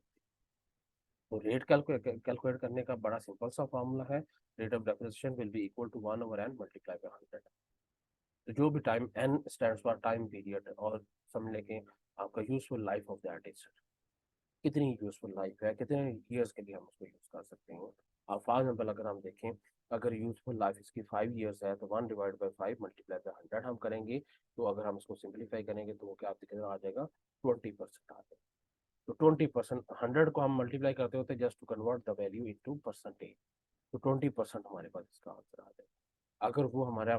तो रेट कैलकुलेट करने का बड़ा सिंपल सा फॉर्मूला है। Rate of depreciation will be equal to 1/n multiply by 100। तो जो भी time n stands for time period, और समझ लें आपका useful life of that asset, कितनी यूजफुल लाइफ है, कितने ईयर्स के लिए हम उसको यूज कर सकते हैं। अब फॉर एग्जाम्पल अगर हम देखें, अगर यूजफुल लाइफ इसकी 5 ईयर्स है तो 1/5 मल्टीप्लाई बाय 100 हम करेंगे। तो अगर हम इसको सिंप्लीफाई करेंगे तो वो क्या कितना आ जाएगा, 20% आ जाएगा। तो 20%, 100 को हम मल्टीप्लाई करते होते just to convert the value into percentage, तो 20% हमारे पास इसका आंसर आ जाएगा। अगर वो हमारा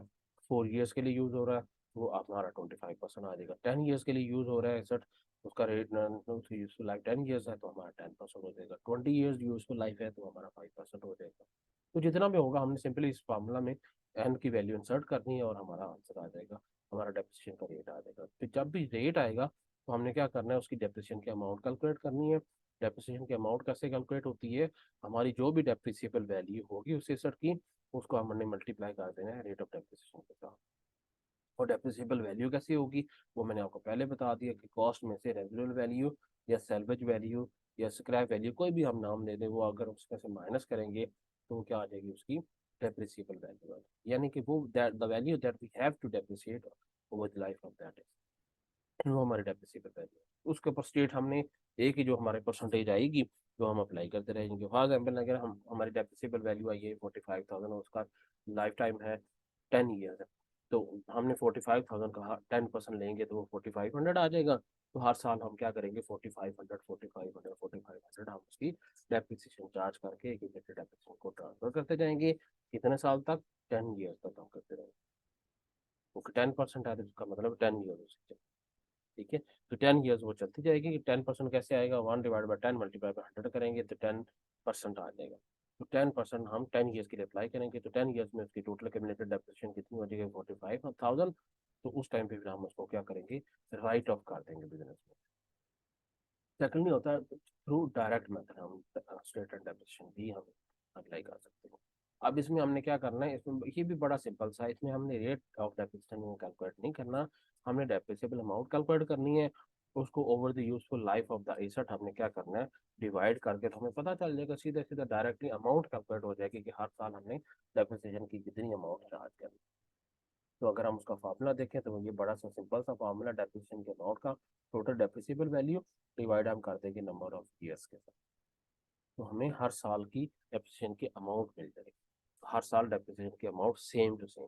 4 ईयर्स के लिए यूज हो रहा है तो हमारा 25% आ जाएगा। 10 ईयर्स के लिए यूज हो रहा है एसेट, उसका रेट यूजफुल लाइफ 10 ईयर्स है तो हमारा 10% हो जाएगा। 20 ईयर्स यूजफुल लाइफ है तो हमारा 5% हो जाएगा। तो जितना भी होगा हमने सिंपली इस फार्मूला में एन की वैल्यू इंसर्ट करनी है और हमारा आंसर आ जाएगा, हमारा डेप्रिसिएशन का रेट आ जाएगा। तो जब भी रेट आएगा तो हमने क्या करना है, उसकी डेप्रिसिएशन की अमाउंट कैलकुलेट करनी है। डेप्रिसिएशन की अमाउंट कैसे कैलकुलेट होती है, हमारी जो भी डेप्रिसिएबल वैल्यू होगी उस एसेट की, उसको हमने मल्टीप्लाई कर देना है रेट ऑफ डेप्रिसिएशन के साथ। और डेप्रिसिएबल वैल्यू कैसी होगी वो मैंने आपको पहले बता दिया कि कॉस्ट में से रेजिडुअल वैल्यू या सैल्वेज वैल्यू या स्क्रैप वैल्यू, कोई भी हम नाम दे दें, वो अगर उसमें से माइनस करेंगे तो क्या आ जाएगी उसकी डेप्रिसिएबल वैल्यू। यानी कि वो the value that we have to depreciate over the life of that, वो हमारे डेप्रिसिएबल वैल्यू है। उसके ऊपर स्टेट हमने एक ही जो हमारे परसेंटेज आएगी जो हम अप्लाई करते रहेंगे। फॉर एग्जाम्पल अगर हम हमारी डेप्रिसिएबल वैल्यू आई है 45,000 और उसका लाइफ टाइम है 10 ईयर है, तो हमने 45,000 का 10% लेंगे तो वो 4500 आ जाएगा। तो हर साल हम क्या करेंगे, 4500 4500 4500 हम उसकी डेप्रिसिएशन चार्ज करके एक्यूमुलेटेड डेप्रिसिएशन को ट्रांसफर करते जाएंगे। कितने साल तक, 10 ईयर तक हम करते रहेंगे। ओके, 10% है तो इसका मतलब 10 ईयर। ठीक है, तो 10 ईयर्स वो चलती जाएगी कि 10% कैसे आएगा, 1/10 मल्टीप्लाई बाय 100 करेंगे तो 10% आ जाएगा। तो 10% हम 10 ईयर्स के लिए अप्लाई करेंगे तो 10 ईयर्स में उसकी टोटल एक्यूमुलेटेड डेप्रिसिएशन कितनी हो जाएगी, 45,000। तो उस टाइम पे फिर हम उसको क्या करेंगे, राइट ऑफ कर देंगे बिजनेस में। सेकेंडली होता है थ्रू डायरेक्ट मेथड, हम स्टेट एंड डेप्रिसिएशन भी हम अप्लाई कर सकते हैं। अब इसमें हमने क्या करना है, इसमें ये भी बड़ा सिंपल सा है, इसमें हमने रेट ऑफ डेप्रिसिएशन कैलकुलेट नहीं करना, हमने डेप्रिसिएबल अमाउंट कैलकुलेट करनी है। उसको over the useful life of the asset हमने क्या करना है, डिवाइड करके, तो हमें पता चल जाएगा सीधा सीधा डायरेक्टली अमाउंट कैलकुलेट हो जाएगी कि हर साल हमने डेप्रिसिएशन की कितनी अमाउंट चार्ज करनी। तो अगर हम उसका फार्मूला देखें तो ये बड़ा सा सिंपल सा फार्मूला, डेप्रिसिएशन के अमाउंट का टोटल डेप्रिसिएबल वैल्यू डिवाइड हम कर देंगे नंबर ऑफ ईयर्स के साथ, तो हमें हर साल की डेप्रिसिएशन की अमाउंट मिल जाएगी। हर साल डेप्रिसिएशन की अमाउंट सेम टू सेम।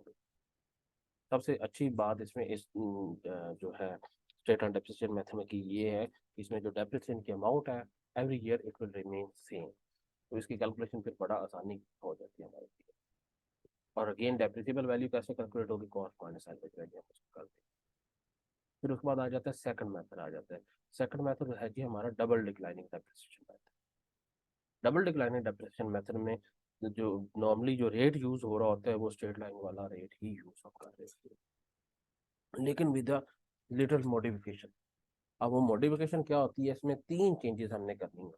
सबसे अच्छी बात इसमें इस जो है स्टेट एंड डेप्रिसिएशन मेथड में की ये है कि इसमें जो डेप्रिसिएशन की अमाउंट है every year it will remain same. तो इसकी कैलकुलेशन फिर बड़ा आसानी हो जाती है हमारे लिए। और अगेन डेप्रिसिएबल वैल्यू कैसे कैलकुलेट होगी, कॉस्ट माइनस एवरेज वैल्यू हम उसको करते हैं। फिर उसके बाद आ जाता है सेकंड मेथड आ जाता है। सेकंड मेथड है जी हमारा double declining depreciation method. Double declining depreciation method में जो नॉर्मली जो रेट यूज हो रहा होता है वो स्ट्रेट लाइन वाला रेट ही यूज हम कर रहे हैं, लेकिन विद लिटिल मॉडिफिकेशन। अब वो मॉडिफिकेशन क्या होती है, इसमें 3 चेंजेस हमने करनी है।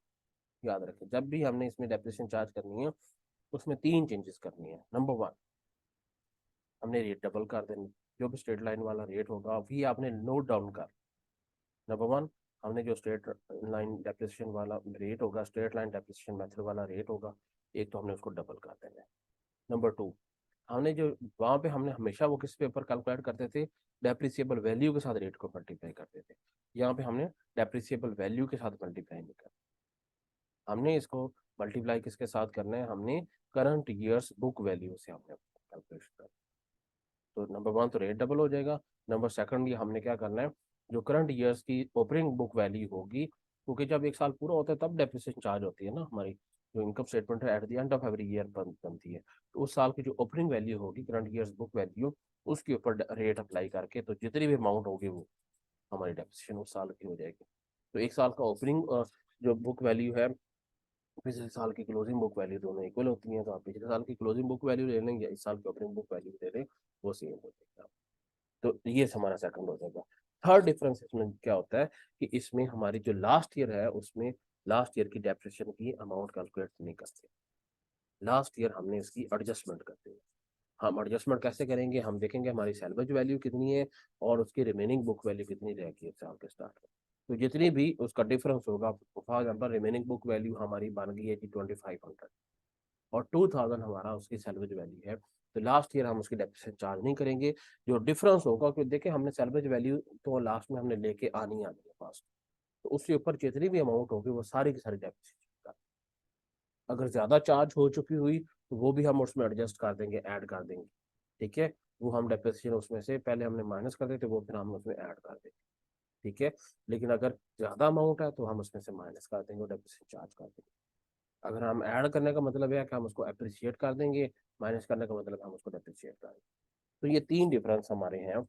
याद रखें, जब भी हमने इसमें डेप्रिसिएशन चार्ज करनी है उसमें 3 चेंजेस करनी है। नंबर 1, हमने रेट डबल कर देनी, जो भी स्ट्रेट लाइन वाला रेट होगा वही आपने नोट डाउन कर। नंबर 1, हमने जो स्ट्रेट लाइन डेप्रिसिएशन वाला रेट होगा, स्ट्रेट लाइन डेप्रिसिएशन मेथड वाला रेट होगा, एक तो हमने उसको डबल कर देना है। नंबर 2, हमने जो वहाँ पे हमने हमेशा वो किस पेपर कैलकुलेट करते थे, डेप्रिसिएबल वैल्यू के साथ रेट को मल्टीप्लाई करते थे। यहाँ पे हमने डेप्रिसिएबल वैल्यू के साथ मल्टीप्लाई नहीं करना, हमने इसको मल्टीप्लाई किसके साथ करना है, हमने करंट ईयर्स बुक वैल्यू से हमने कैलकुलेशन करना। तो नंबर 1 तो रेट डबल हो जाएगा। नंबर सेकंडली हमने क्या करना है, जो करंट ईयर्स की ओपनिंग बुक वैल्यू होगी, क्योंकि जब एक साल पूरा होता है तब डेप्रिसिएशन चार्ज होती है ना, हमारी जो इनकम स्टेटमेंट है eight the end of every year बनती है। तो उस साल की जो ओपनिंग वैल्यू होगी, करंट ईयर्स बुक वैल्यू, उसके ऊपर रेट अप्लाई करके तो जितनी भी अमाउंट होगी वो हमारी डेप्रिसिएशन उस साल की हो जाएगी। तो एक साल का ओपनिंग जो बुक वैल्यू है, पिछले साल की क्लोजिंग बुक वैल्यू दोनों इक्वल होती हैं, तो आप पिछले साल की क्लोजिंग बुक वैल्यू ले लेंगे, इस साल की ओपनिंग बुक वैल्यू ले लें, वो सेम हो जाएगा। तो ये हमारा सेकंड हो जाएगा। थर्ड डिफरेंस इसमें क्या होता है कि इसमें हमारी जो लास्ट ईयर है उसमें लास्ट ईयर की डेप्रिसिएशन की अमाउंट कैलकुलेट नहीं करते, लास्ट ईयर हमने इसकी एडजस्टमेंट करते हैं। हम एडजस्टमेंट कैसे करेंगे, हम देखेंगे हमारी सैलवेज वैल्यू कितनी है और उसकी रिमेनिंग बुक वैल्यू कितनी रहेगी एक साल के स्टार्ट में। तो जितनी भी उसका डिफरेंस होगा, for example remaining book value हमारी बन गई है कि 2500 और 2000 हमारा उसकी सैलवेज वैल्यू है, तो लास्ट ईयर हम उसकी डेप्रिसिएशन चार्ज नहीं करेंगे। जो डिफरेंस होगा, क्योंकि देखिए हमने सैलवेज वैल्यू तो लास्ट में हमने लेके आनी है पास, तो उसके ऊपर जितनी भी अमाउंट होगी वो सारी की सारी डेप्रिसिएशन। अगर ज्यादा चार्ज हो चुकी हुई तो वो भी हम उसमें एडजस्ट कर देंगे, ऐड कर देंगे। ठीक है, वो हम डेप्रिसिएशन उसमें से पहले हमने माइनस कर देते, वो फिर हम उसमें ऐड कर देंगे। ठीक है, लेकिन अगर ज्यादा अमाउंट है तो हम उसमें से माइनस कर देंगे और डेप्रिसिएशन चार्ज कर देंगे। अगर हम ऐड करने का मतलब है कि हम उसको अप्रिशिएट कर देंगे, माइनस करने का मतलब हम उसको डेप्रिशिएट कर देंगे। तो ये तीन डिफरेंस हमारे हैं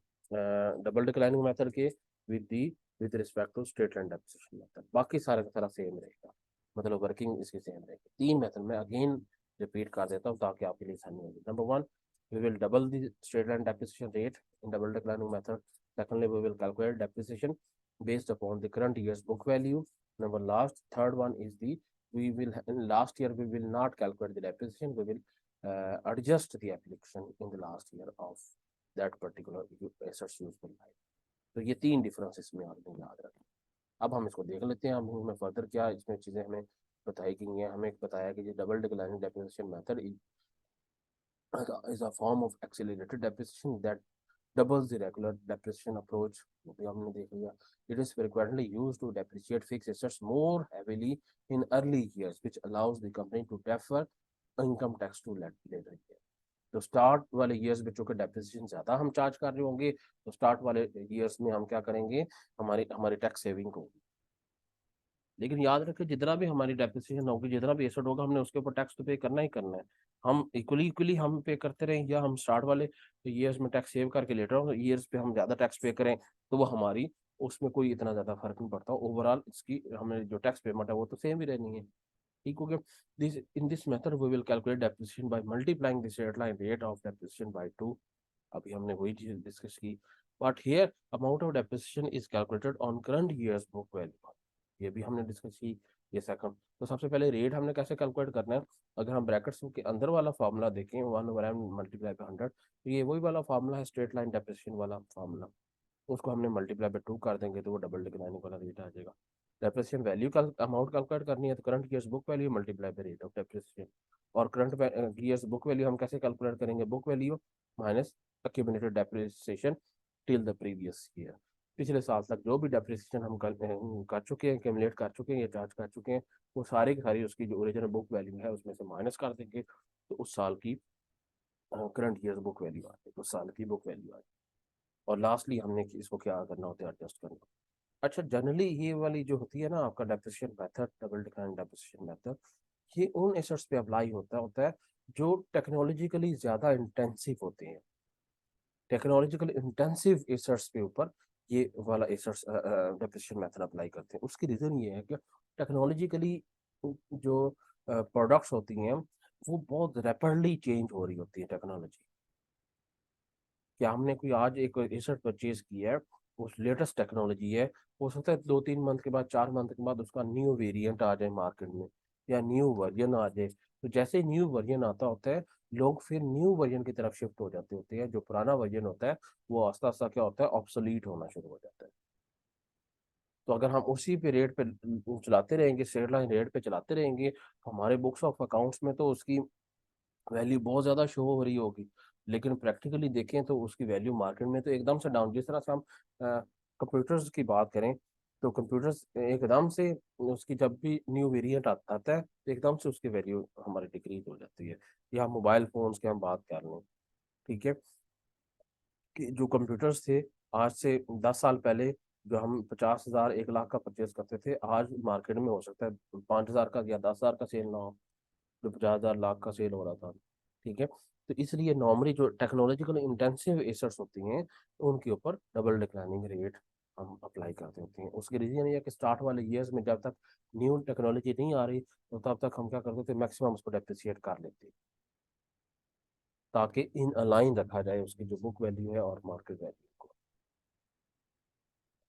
डबल डिक्लाइनिंग मेथड के with the with respect to straight line depreciation method. बाकी सारा का सारा सेम रहेगा, मतलब वर्किंग इसकी सेम रहेगी। तीन मेथड में अगेन रिपीट कर देता हूँ ताकि आपके लिए आसानी होगी। Number one, we will double the straight line depreciation rate in double declining method. Secondly, we will calculate depreciation based upon the current year's book value. Number last, third one is the we will in last year we will not calculate the depreciation. We will adjust the application in the last year of that particular assets useful life. तो ये तीन difference इसमें आपने याद रखें। अब हम इसको देख लेते हैं, हम इसमें फर्दर क्या इसमें चीजें हमें बताई गई हैं। हमें बताया कि ये double declining depreciation method is a form of accelerated depreciation that doubles the regular depreciation approach. भी हमने देख लिया। It is frequently used to depreciate fixed assets more heavily in early years, which allows the company to defer income tax to later year. तो start वाले years में चूंकि depreciation ज्यादा हम चार्ज कर रहे होंगे, तो स्टार्ट वाले ईयर्स में हम क्या करेंगे, हमारी हमारी टैक्स सेविंग होगी। लेकिन याद रखें जितना भी हमारी डेप्रिसिएशन होगी, जितना भी एसेट होगा, हमने उसके ऊपर टैक्स तो पे करना ही करना है। हम इक्वली इक्वली हम पे करते रहें, या हम स्टार्ट वाले ईयर्स में टैक्स सेव करके लेटर ईयर्स पे हम ज्यादा टैक्स पे करें, तो वो हमारी उसमें कोई इतना ज्यादा फर्क नहीं पड़ता। ओवरऑल इसकी हमें जो टैक्स पेमेंट है वो तो सेम ही रहनी है। ठीक हो गया। This in this method we will calculate depreciation by multiplying this line rate of depreciation by 2। अभी हमने वही चीज डिस्कस की। But here amount of depreciation is calculated on current years book value, ये भी हमने डिस्कस की। ये सेकंड, तो सबसे पहले रेट हमने कैसे कैलकुलेट करना है। अगर हम ब्रैकेट्स के अंदर वाला फार्मूला देखें 1/m मल्टीप्लाई बाय 100, तो ये वही वाला फार्मूला है, स्ट्रेट लाइन डेप्रिसिएशन वाला फार्मूला। उसको हमने मल्टीप्लाई बाय 2 कर देंगे तो वो डबल डिक्लाइनिंग वाला रेट आ जाएगा। डेप्रिसिएशन वैल्यू का अमाउंट कैलकुलेट करनी है तो current years book value multiply by rate of depreciation. और करंट ईयर्स बुक वैल्यू हम कैसे कैलकुलेट करेंगे, book value minus accumulated depreciation till the previous year। पिछले साल तक जो भी डेप्रिसिएशन हम कर चुके हैं, एक्यूमुलेट कर चुके हैं या चार्ज कर चुके हैं, वो सारी की सारी उसकी जो ओरिजिनल बुक वैल्यू है उसमें से माइनस कर देंगे, तो उस साल की करंट ईयर बुक वैल्यू आ जाएगी, उस साल की बुक वैल्यू आ जाएगी। और लास्टली हमने इसको क्या करना होता है, एडजस्ट करना। अच्छा, जनरली ये वाली जो होती है ना आपका depreciation method, double declining depreciation method, ये उन एसेट्स पे अप्लाई होता है जो टेक्नोलॉजिकली ज्यादा इंटेंसिव होते हैं। टेक्नोलॉजिकल इंटेंसिव एसेट्स के ऊपर ये वाला एसेट्स डेप्रिसिएशन मेथड अप्लाई करते हैं। उसकी रीजन ये है कि टेक्नोलॉजिकली जो प्रोडक्ट्स होती हैं वो बहुत रैपिडली चेंज हो रही होती है टेक्नोलॉजी। क्या हमने कोई आज एक एसेट परचेज किया है, उस लेटेस्ट टेक्नोलॉजी है, हो सकता है 2-3 मंथ के बाद, 4 मंथ के बाद उसका न्यू वेरिएंट आ जाए मार्केट में, या न्यू वर्जन आ जाए। तो जैसे ही न्यू वर्जन आता होता है, लोग फिर न्यू वर्जन की तरफ शिफ्ट हो जाते होते हैं। जो पुराना वर्जन होता है वो आस्ता आस्ता क्या होता है, ऑब्सोलीट होना शुरू हो जाता है। तो अगर हम उसी पे रेट पे चलाते रहेंगे, स्ट्रेट लाइन रेट पे चलाते रहेंगे, तो हमारे बुक्स ऑफ अकाउंट्स में तो उसकी वैल्यू बहुत ज्यादा शो हो रही होगी, लेकिन प्रैक्टिकली देखें तो उसकी वैल्यू मार्केट में तो एकदम से डाउन। जिस तरह से हम कंप्यूटर्स की बात करें, तो कंप्यूटर्स एकदम से उसकी जब भी न्यू वेरिएंट आता है तो एकदम से उसकी वैल्यू हमारी डिक्रीज हो जाती है। या मोबाइल फोन्स की हम बात कर लें, ठीक है, कि जो कंप्यूटर्स थे आज से 10 साल पहले, जो हम 50,000 1 लाख का परचेज करते थे, आज मार्केट में हो सकता है 5,000 का या 10,000 का सेल ना हो, जो 50,000 लाख का सेल हो रहा था। ठीक है, तो इसलिए नॉर्मली जो टेक्नोलॉजिकल इंटेंसिव एसेट्स होती हैं उनके ऊपर डबल डिक्लाइनिंग रेट हम अप्लाई करते होते हैं। उसकी रीजन ये है कि स्टार्ट वाले ईयर्स में जब तक न्यू टेक्नोलॉजी नहीं आ रही, तो तब तक हम क्या करते थे, मैक्सिमम उसको डेप्रिसिएट कर लेते हैं, ताकि इन अलाइन रखा जाए उसकी जो बुक वैल्यू है और मार्केट वैल्यू को।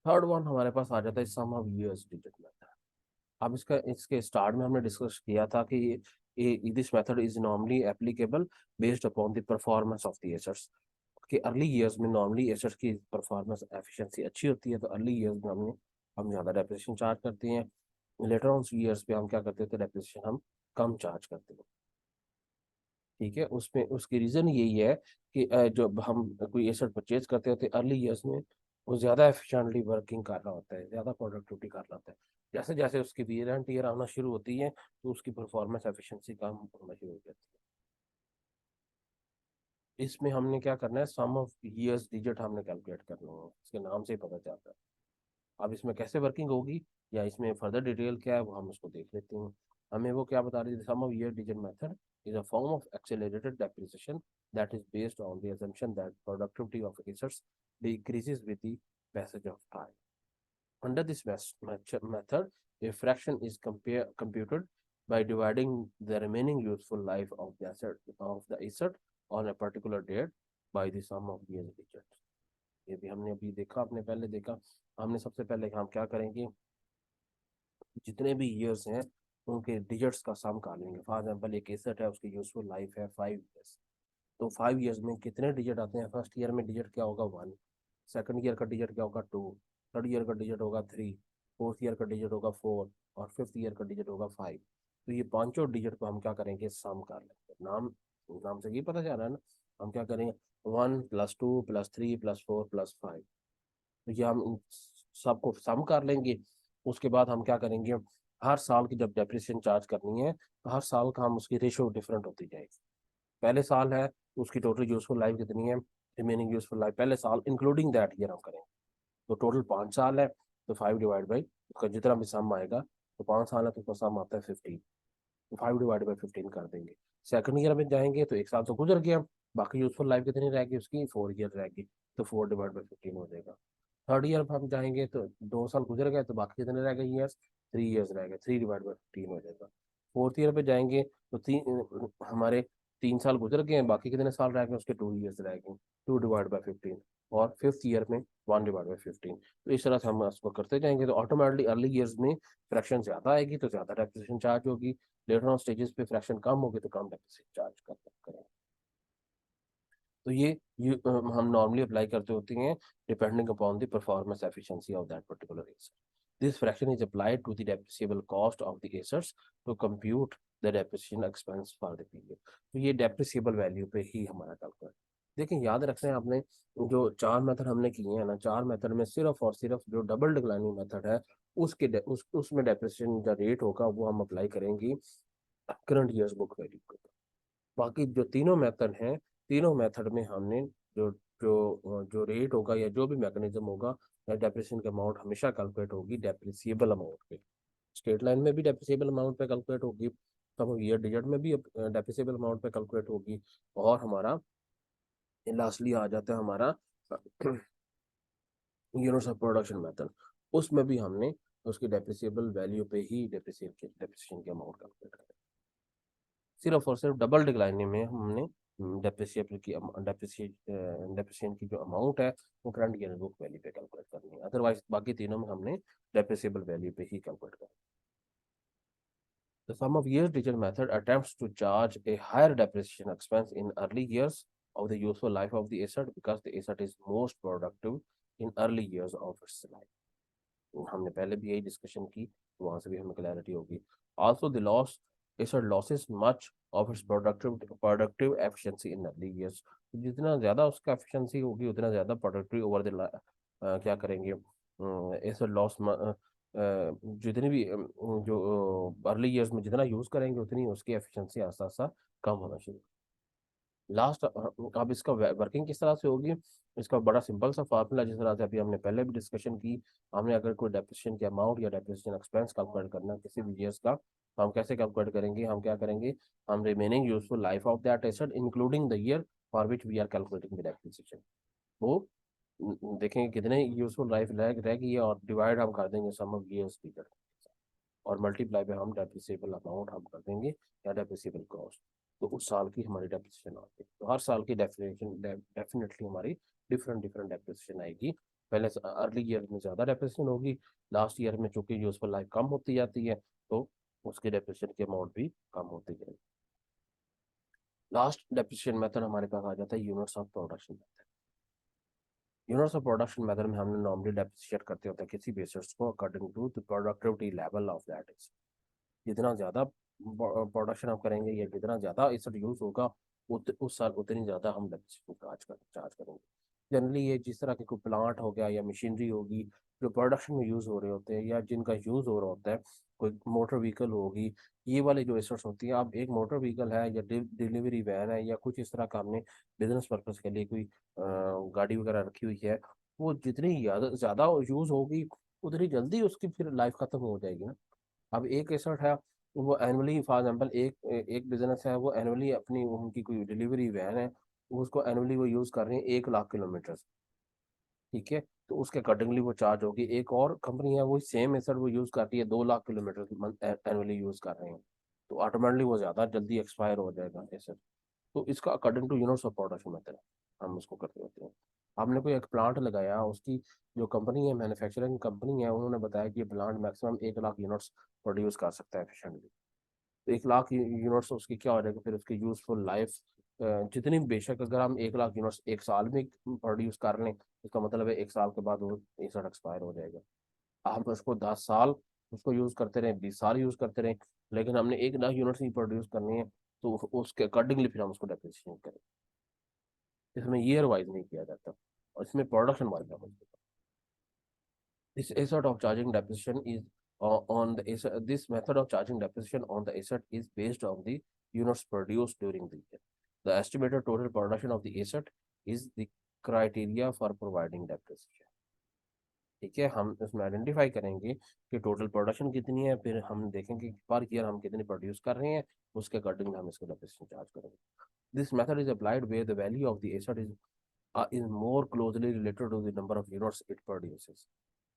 थर्ड वन हमारे पास आ जाता है sum of years digit method. अब इसका इसके स्टार्ट में हमने डिस्कस किया था कि this method is normally applicable based upon the performance of the assets. कि अर्ली ईयर्स में नॉर्मली एसेट्स की परफॉर्मेंस एफिशिएंसी अच्छी होती है, तो अर्ली ईयर्स में हम ज़्यादा डेप्रिसिएशन चार्ज करते हैं। लेटर ऑन ईयर्स पे हम क्या करते थे, डेप्रिसिएशन हम कम चार्ज करते हैं। ठीक है, उसमें उसकी रीज़न यही है कि जब हम कोई एसेट परचेज करते होते अर्ली ईयर्स में, वो ज़्यादा एफिशिएंटली वर्किंग कर रहा होता है, ज़्यादा प्रोडक्टिविटी कर रहा होता है। जैसे जैसे उसकी वियर एंड टियर आना शुरू होती है, तो उसकी परफॉर्मेंस एफिशिएंसी कम होना शुरू हो जाती है। इसमें हमने क्या करना है, सम ऑफ ईयर्स डिजिट हमने कैलकुलेट करना है, इसके नाम से ही पता चलता है। अब इसमें कैसे वर्किंग होगी या इसमें फर्दर डिटेल क्या है, वो हम उसको देख लेते हैं। हमें वो क्या बता रही है, sum of year digit method is a form of accelerated depreciation that is based on the assumption that productivity of assets decreases with the passage of time. Under this method, a fraction is computed by dividing the remaining useful life of the asset on a particular date by the sum of the digits. ये भी हमने अभी देखा, आपने पहले देखा। हमने सबसे पहले हम क्या करेंगे, जितने भी ईयर्स हैं उनके डिजिट्स का सम कर लेंगे। फॉर एग्जाम्पल एक एसेट है, उसकी यूजफुल लाइफ है 5 ईयर्स, तो 5 ईयर्स में कितने डिजिट आते हैं। फर्स्ट ईयर में डिजिट क्या होगा, 1। सेकंड ईयर का डिजिट क्या होगा, 2। थर्ड ईयर का डिजिट होगा 3। फोर्थ ईयर का डिजिट होगा 4। और फिफ्थ ईयर का डिजिट होगा 5। तो ये पांचों डिजिट को हम क्या करेंगे, सम कर लेंगे। नाम से ये पता चल रहा है ना, हम क्या करेंगे, 1 + 2 + 3 + 4 + 5। तो ये हम सबको सम कर लेंगे। उसके बाद हम क्या करेंगे, हर साल की जब डेप्रिसिएशन चार्ज करनी है, तो हर साल का हम उसकी रेशो डिफरेंट होती जाएगी। पहले साल है तो उसकी टोटल यूजफुल लाइफ कितनी है, रिमेनिंग यूजफुल लाइफ पहले साल इंक्लूडिंग दैट ईयर हम करेंगे। तो टोटल 5 साल है, तो 5 डिवाइड बाई उसका जितना भी सम आएगा, तो 5 साल है तो उसका सम आता है 15। तो 5 डिवाइड बाई 15 कर देंगे। सेकंड ईयर में जाएंगे तो एक साल तो गुजर गया, बाकी यूजफुल लाइफ कितनी रहेगी उसकी, 4 ईयर रहेगी, तो 4 डिवाइड बाई 15 हो जाएगा। थर्ड ईयर में हम जाएंगे तो 2 साल गुजर गए, तो बाकी कितने रह गए ईयर्स, 3 ईयर्स रह गए, 3 डिवाइड बाई 15 हो जाएगा। फोर्थ ईयर पे जाएंगे तो हमारे 3 साल गुजर गए हैं, बाकी कितने साल रह गए उसके, 2 ईयर्स रह गए, 2 डिवाइड बाई 15। और फिफ्थ ईयर में 1 डिवाइड बाई 15। तो इस तरह से हम इसको करते जाएंगे, तो ऑटोमेटिकली अर्ली ईयर्स में फ्रैक्शन ज्यादा आएगी तो ज्यादा डेप्रिसिएशन चार्ज होगी, लेटर ऑन स्टेजेस पे फ्रैक्शन कम होगी तो कम डेप्रिसिएशन चार्ज करेंगे। तो ये हम नॉर्मली अप्लाई करते होते हैं depending upon the performance efficiency of that particular asset. This fraction is applied to the depreciable cost of the assets to compute the depreciation expense for the period. तो ये depreciable value पे ही हमारा calculate. देखिए याद रखना है आपने, जो चार मेथड हमने किए हैं ना, चार मेथड में सिर्फ और सिर्फ जो डबल डिक्लाइनिंग मेथड है उसमें डेप्रिसिएशन जो रेट होगा वो हम अप्लाई करेंगे करंट ईयर्स बुक वैल्यू पे। बाकी जो तीनों मेथड हैं, तीनों मेथड में हमने जो जो रेट होगा या जो भी मैकेनिज्म होगा या डेप्रिसिएशन का अमाउंट हमेशा कैलकुलेट होगी डेप्रिसिएबल अमाउंट पे। स्ट्रेट लाइन में भी डेप्रिसिएबल अमाउंट पे कैलकुलेट होगी, तब ईयर डिजिट में भी डेप्रिसिएबल अमाउंट पे कैलकुलेट होगी। और हमारा लास्टली आ जाता है हमारा यूनिट्स ऑफ प्रोडक्शन मेथड, उसमें भी हमने उसकी डेप्रिसिएबल वैल्यू पे ही डेप्रिसिएशन के अमाउंट कैलकुलेट करें। सिर्फ और सिर्फ डबल डिक्लाइनिंग में हमने डेप्रिसिएशन की जो अमाउंट है वो करंट ईयर बुक वैल्यू पे कैलकुलेट करनी है, अदरवाइज बाकी तीनों में हमने डेप्रिसिएबल वैल्यू पे ही कैलकुलेट करना है। The sum of years digit method attempts to charge a higher depreciation expense in early years of the useful life of the asset because the asset is most productive in early years of its life। हमने पहले भी यही discussion की, तो वहां से भी हमें क्लैरिटी होगी। Also the loss asset losses much of its productive efficiency in early years। जितना ज्यादा उसका एफिशिएंसी होगी उतना ज्यादा प्रोडक्टिव ओवर द क्या करेंगे, एसेट लॉस जितनी भी जो अर्ली ईयर्स में जितना यूज करेंगे उतनी उसकी एफिशिएंसी आस्ता आस्ता कम होना शुरू। लास्ट अब इसका वर्किंग किस तरह से होगी, इसका बड़ा सिंपल सा फार्मूला, जिस तरह से अभी हमने पहले भी डिस्कशन की। हमने अगर कोई डेप्रिसिएशन के अमाउंट या डेप्रिसिएशन एक्सपेंस कैलकुलेट करना है किसी भी ईयर्स का, तो हम कैसे कैलकुलेट करेंगे, हम क्या करेंगे, हम remaining useful life of that asset including the year for which we are calculating the depreciation, वो देखेंगे कितने यूजफुल लाइफ रह गई है और डिवाइड हम कर देंगे सम ऑफ ईयर्स पीरियड, और मल्टीप्लाई पे हम डेप्रिसिएबल अमाउंट हम कर देंगे या डेप्रिसिएबल कॉस्ट। तो उस साल की हमारी डेप्रिसिएशन आती है, तो हर साल की डेफिनेशन डेफिनेटली हमारी डिफरेंट डिफरेंट डेप्रिसिएशन आएगी। पहले अर्ली ईयर में ज़्यादा डेप्रिसिएशन होगी, लास्ट ईयर में चूंकि यूजफुल लाइफ कम होती जाती है तो उसके डेप्रिसिएशन की अमाउंट भी कम होती जाएगी। लास्ट डेप्रिसिएशन मेथड हमारे पास आ जाता है units of production method. Units of production method में हमने नॉर्मली डेप्रिसिएट करते होते हैं किसी बेसिस को according to the productivity level of that is. जितना ज़्यादा प्रोडक्शन आप करेंगे या जितना ज़्यादा एसेट यूज़ होगा उस साल उतनी ज़्यादा हम डेप्रिसिएशन चार्ज करेंगे। जनरली ये जिस तरह के कोई प्लांट हो गया या मशीनरी होगी जो प्रोडक्शन में यूज़ हो रहे होते हैं या जिनका यूज़ हो रहा होता है, कोई मोटर व्हीकल होगी, ये वाले जो एसेट्स होती हैं, अब एक मोटर व्हीकल है या डिलीवरी वैन है या कुछ इस तरह का हमने बिजनेस पर्पज के लिए कोई गाड़ी वगैरह रखी हुई है, वो जितनी ज़्यादा ज़्यादा यूज़ होगी उतनी जल्दी उसकी फिर लाइफ खत्म हो जाएगी ना। अब एक एसेट है वो एनुअली फॉर एग्जाम्पल एक एक बिजनेस है वो एनुअली अपनी उनकी कोई डिलीवरी वैन है, उसको एनुअली वो यूज़ कर रहे हैं 1 लाख किलोमीटर, ठीक है, तो उसके अकॉर्डिंगली वो चार्ज होगी। एक और कंपनी है वो सेम एसेट वो यूज़ करती है 2 लाख किलोमीटर एनुअली यूज़ कर रहे हैं, तो ऑटोमेटिकली वो ज़्यादा जल्दी एक्सपायर हो जाएगा एसेट। तो इसका according two units of production method हम उसको करते होते हैं। हमने कोई एक प्लांट लगाया, उसकी जो कंपनी है मैन्युफैक्चरिंग कंपनी है उन्होंने बताया कि ये plant maximum 1 lakh units produce कर सकता है एफिशिएंटली। तो 1 लाख यूनिट्स उसकी क्या हो जाएगा फिर उसकी यूजफुल लाइफ जितनी, बेशक अगर हम 1 लाख यूनिट्स एक साल में प्रोड्यूस कर लें, इसका मतलब है 1 साल के बाद वो एसड एक्सपायर हो जाएगा। हम उसको 10 साल उसको यूज करते रहे, 20 साल यूज करते रहे, लेकिन हमने 1 लाख यूनिट्स ही प्रोड्यूस करनी है, तो उसके अकॉर्डिंगली फिर हम उसको डेप्रिसिएशन करें। इसमें ईयर वाइज नहीं किया जाता और इसमें प्रोडक्शन वाइज होता है। This sort of charging depreciation is on the this method of charging depreciation on the asset is based on the units produced during the year. The estimated total production of the asset is the criteria for providing depreciation. ठीक है, हम इसमें identify करेंगे कि total production कितनी है, फिर हम देखेंगे कि पर ईयर हम कितनी प्रोड्यूस कर रहे हैं, उसके अकॉर्डिंग हम इसको डेप्रिसिएशन चार्ज करेंगे। This method is applied where the value of the asset is more closely related to the number of units it produces.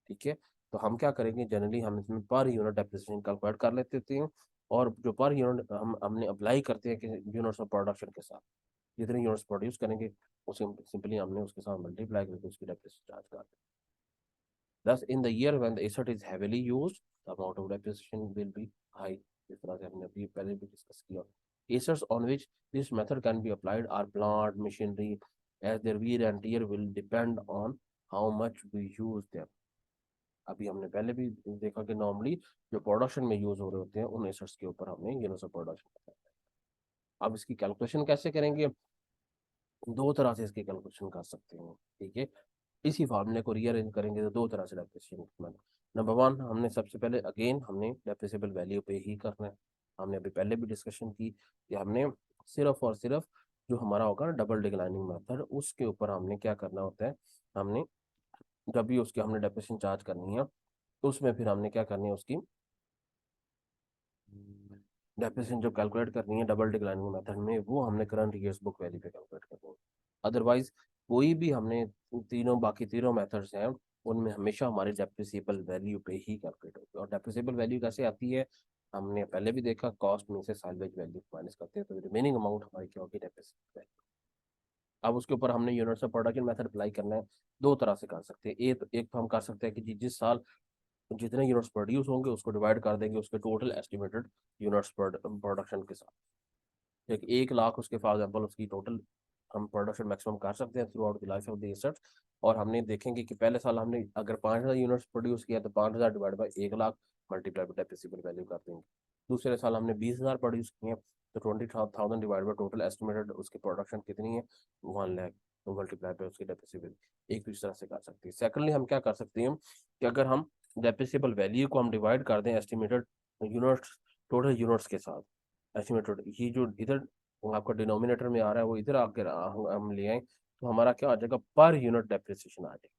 ठीक है, तो हम क्या करेंगे, जनरली हम इसमें पर यूनिट डेप्रिसिएशन कैलकुलेट कर लेते हैं, और जो पर यूनिट हमने अप्लाई करते हैं कि यूनिट्स ऑफ प्रोडक्शन के साथ जितने यूनिट्स प्रोड्यूस करेंगे उसे सिंपली हमने उसके साथ मल्टीप्लाई करके उसकी डेप्रिसिएशन चार्ज कर दी। Thus, in the year when the asset is heavily used, the amount of depreciation will be high. जिस तरह से हमने अभी पहले भी डिस्कस किया। Assets on which this method can be applied are plant, machinery, as their wear and tear will depend on how much we use them. अभी हमने पहले भी देखा कि नॉर्मली जो प्रोडक्शन में यूज हो रहे होते हैं उन एसेट्स के ऊपर हमने यूनिट्स ऑफ प्रोडक्शन करना है। अब इसकी कैलकुलेशन कैसे करेंगे, दो तरह से इसकी कैलकुलेशन कर सकते हैं, ठीक है। इसी फार्मूले को रीअरेंज करेंगे तो दो तरह से डेप्रिसिएशन। नंबर वन, हमने सबसे पहले अगेन हमने डेप्रिसिएबल वैल्यू पे ही करना है। हमने अभी पहले भी डिस्कशन की कि हमने सिर्फ और सिर्फ जो हमारा होगा डबल डिक्लाइनिंग मेथड उसके ऊपर हमने क्या करना होता है, हमने जब भी उसकी हमने डेप्रिसिएशन चार्ज करनी है तो उसमें फिर हमने क्या करनी है, उसकी डेप्रिसिएशन जो कैलकुलेट करनी है डबल डिक्लाइनिंग मेथड में वो हमने करंट ईयर्स बुक वैल्यू पे कैलकुलेट करनी है। अदरवाइज कोई भी हमने तीनों बाकी तीनों मेथड्स हैं उनमें हमेशा हमारे डेप्रिसिएबल वैल्यू पे ही कैलकुलेट होती है। और डेप्रिसिएबल वैल्यू कैसे आती है, हमने पहले भी देखा, कॉस्ट में से साल्वेज वैल्यू माइनस करते हैं तो रिमेनिंग अमाउंट हमारी क्या होगी, डेप्रिसिएबल वैल्यू। अब उसके ऊपर हमने units of production method apply करना है। दो तरह से कर सकते हैं, एक तो हम कर सकते हैं कि जिस साल जितने यूनिट्स प्रोड्यूस होंगे उसको डिवाइड कर देंगे उसके टोटल एस्टिमेटेड यूनिट्स प्रोडक्शन के साथ। एक 1 लाख उसके फॉर एग्जाम्पल उसकी टोटल हम प्रोडक्शन मैक्सिमम कर सकते हैं through out the life of the asset. और हमने देखेंगे कि पहले साल हमने अगर 5,000 यूनिट्स प्रोड्यूस किया तो 5,000 divide by 1 lakh multiply by depreciable value कर देंगे। दूसरे साल हमने 20,000 प्रोड्यूस किए तो 20,000 डिवाइड बाई टोटल एस्टिमेटेड उसकी प्रोडक्शन कितनी है, 1 लाख, तो मल्टीप्लाई बाई उसकी डेप्रिसिएबल। एक इस तरह से कर सकते हैं। सेकेंडली हम क्या कर सकते हैं कि अगर हम डेप्रिसिएबल वैल्यू को हम डिवाइड कर दें एस्टिमेटेड यूनिट्स टोटल यूनिट्स के साथ, एस्टिमेटेड ये जो इधर आपका डिनोमिनेटर में आ रहा है वो इधर आकर हम ले आए तो हमारा क्या आ जाएगा, पर यूनिट डेप्रिसिएशन आ जाएगी,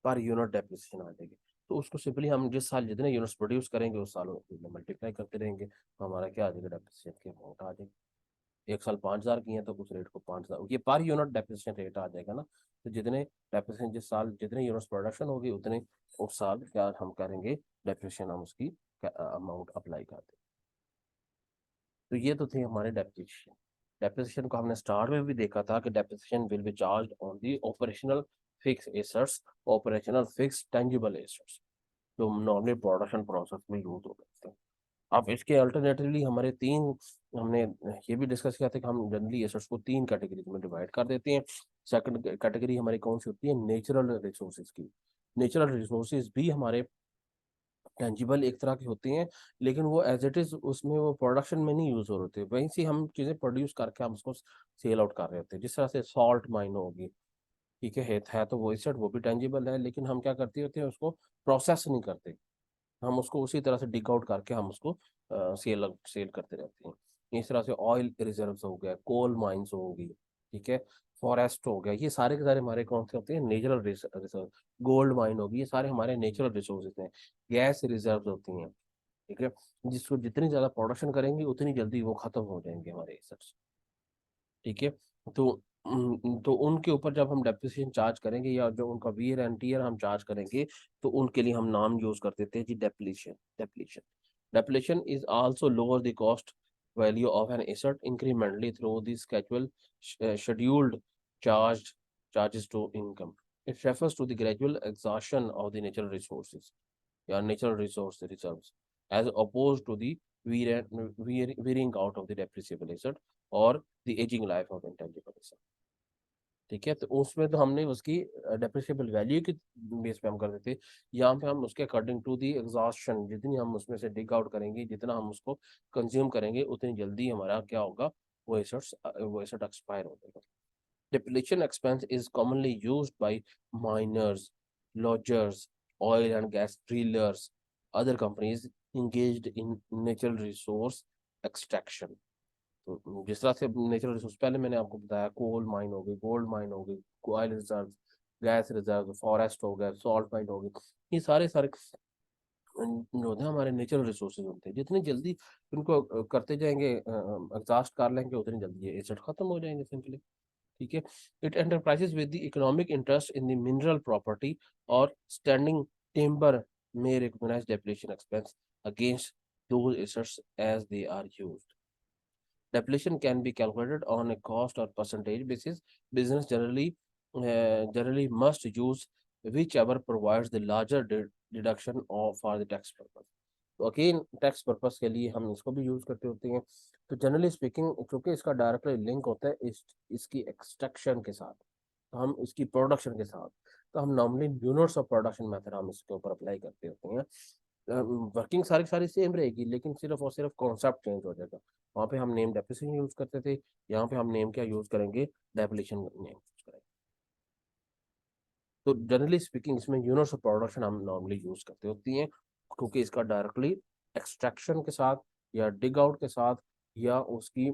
पर यूनिट डेप्रिसिएशन आ जाएगी। तो उसको सिंपली हम जिस साल जितने यूनिट्स प्रोड्यूस करेंगे उस साल मल्टीप्लाई करते रहेंगे तो हमारा क्या आ जाएगा, डेप्रिसिएशन की अमाउंट आ जाएगी। एक साल 5,000 की है तो उस रेट को 5,000 ये पर यूनिट डेप्रिसिएशन रेट आ जाएगा ना। तो जितने डेप्रिसिएशन जिस साल जितने यूनिट्स प्रोडक्शन होगी उतने उस साल क्या हम करेंगे, डेप्रिसिएशन हम उसकी अमाउंट अप्लाई कर देंगे। तो ये तो थे हमारे डेप्रिसिएशन। डेप्रिसिएशन को हमने स्टार्ट में भी देखा था कि depreciation will B charge on the operational fix assets, operational fix tangible assets जो नॉर्मली प्रोडक्शन प्रोसेस में यूज हो सकते हैं। अब इसके अल्टरनेटिवली हमारे तीन, हमने ये भी डिस्कस किया था कि हम जनरली एसेट्स को तीन कैटेगरी में डिवाइड कर देते हैं। सेकंड कैटेगरी हमारी कौन सी होती है, नेचुरल रिसोर्सेज की। नेचुरल रिसोर्सेज भी हमारे टेंजिबल एक तरह की होती हैं, लेकिन वो एज इट इज उसमें वो प्रोडक्शन में नहीं यूज हो रहे थे, वहीं से हम चीजें प्रोड्यूस करके हम उसको सेल आउट कर रहे होते हैं। जिस तरह से सॉल्ट माइन होगी, ठीक है तो वो एसेट, वो भी टेंजिबल है, लेकिन हम क्या करते होते हैं, उसको प्रोसेस नहीं करते, हम उसको उसी तरह से डिग आउट करके हम उसको सेल सेल करते रहते हैं। इस तरह से ऑयल रिजर्व्स हो गया, कोल माइंस होगी, ठीक है, फॉरेस्ट हो गया, ये सारे के सारे हमारे कौन से होते हैं, नेचुरल रिसोर्स। गोल्ड माइन होगी, ये सारे हमारे नेचुरल रिसोर्सेज हैं। गैस रिजर्व्स होती हैं, ठीक है, जिसको जितनी ज्यादा प्रोडक्शन करेंगे उतनी जल्दी वो खत्म हो जाएंगे हमारे एसेट्स, ठीक है। तो तो उनके ऊपर जब हम डेप्रिसिएशन चार्ज करेंगे या जो उनका वियर एंड टीयर हम चार्ज करेंगे, तो उनके लिए हम नाम यूज कर देते हैं जी depletion. Depletion depletion is also lower the cost value of an asset incrementally through the schedule scheduled charge charges to income. It refers to the gradual exhaustion of the natural resources, या natural resource reserves, as opposed to the wearing out of the depreciable asset or the aging life of intangible asset, ठीक है। तो उसमें तो हमने उसकी depreciable value की base पे हम कर देते, यहाँ पे हम उसके अकॉर्डिंग टू दी एग्जॉस्शन, जितनी हम उसमें से डिग आउट करेंगे, जितना हम उसको कंज्यूम करेंगे, उतनी जल्दी हमारा क्या होगा, वो एसेट एक्सपायर हो जाएगा। Depletion expense is commonly used by miners, lodgers, oil and gas drillers, other companies engaged in natural resource extraction. तो जिस तरह से नेचुरल रिसोर्स पहले मैंने आपको बताया, कोल माइन हो गई, गोल्ड माइन हो गई, oil reserve, gas reserve, forest हो गया, सॉल्ट माइन हो गई, ये सारे सारे जो होते हैं हमारे नेचुरल रिसोर्सेज होते हैं। जितनी जल्दी इनको करते जाएंगे, एग्जॉस्ट कर लेंगे, उतनी जल्दी ये एसेट खत्म हो जाएंगे सिंपली, ठीक है। It enterprises with the economic interest in the mineral property और standing timber may recognize depletion expense against those assets as they are used. Depletion can be calculated on a cost or percentage basis. Business generally must use whichever provides the larger deduction of for the tax purpose. तो again tax purpose के लिए हम इसको भी use करते होते हैं। तो जनरली स्पीकिंग, क्योंकि इसका डायरेक्टली लिंक होता है इसकी एक्सट्रैक्शन के साथ, तो हम इसकी प्रोडक्शन के साथ, तो हम normally units of production method हम इसके ऊपर अप्लाई करते होते हैं। वर्किंग सारी सारी सेम रहेगी, लेकिन सिर्फ और सिर्फ कॉन्सेप्ट चेंज हो जाएगा। वहाँ पे हम नेम डेप्रिसिएशन यूज करते थे, यहाँ पे हम नेम क्या यूज करेंगे, डेप्रिसिएशन नेम यूज करेंगे। तो जनरली स्पीकिंग इसमें यूनिट्स ऑफ प्रोडक्शन हम नॉर्मली यूज करते होती हैं, क्योंकि इसका डायरेक्टली एक्सट्रैक्शन के साथ या डिग आउट के साथ या उसकी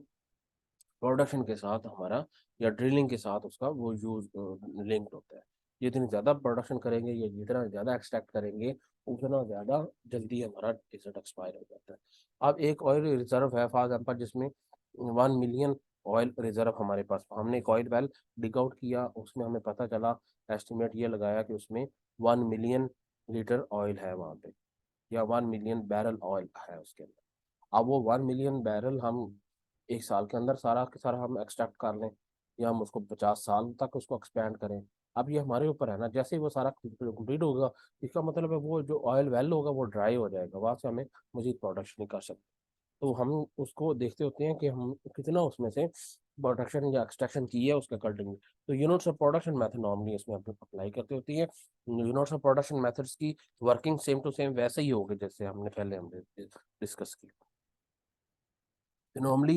प्रोडक्शन के साथ हमारा, या ड्रिलिंग के साथ उसका वो यूज लिंक्ड होता है। जितनी ज़्यादा प्रोडक्शन करेंगे या जितना ज़्यादा एक्सट्रैक्ट करेंगे, उतना ज़्यादा जल्दी हमारा एसेट एक्सपायर हो जाता है। अब एक ऑयल रिजर्व है फॉर एग्जाम्पल, जिसमें 1 मिलियन ऑयल रिजर्व हमारे पास, हमने एक ऑयल वेल डिग आउट किया, उसमें हमें पता चला, एस्टिमेट ये लगाया कि उसमें 1 मिलियन लीटर ऑयल है वहाँ पे, या 1 मिलियन बैरल ऑयल है उसके अंदर। अब वो 1 मिलियन बैरल हम एक साल के अंदर सारा के सारा हम एक्सट्रैक्ट कर लें, या हम उसको 50 साल तक उसको एक्सपेंड करें, अब ये हमारे ऊपर है ना। जैसे ही वो सारा कंप्लीट होगा, इसका मतलब है वो जो ऑयल वेल होगा वो ड्राई हो जाएगा, वहां से हमें मजीद प्रोडक्शन नहीं कर सकते। तो हम उसको देखते होते हैं कि हम कितना उसमें से प्रोडक्शन या एक्सट्रैक्शन की है उसके अकॉर्डिंग। तो units of production method normally इसमें अप्लाई करते होती है। यूनिट्स ऑफ प्रोडक्शन मेथड्स की वर्किंग सेम टू सेम वैसे ही होगी जैसे हमने डिस्कस की। Normally,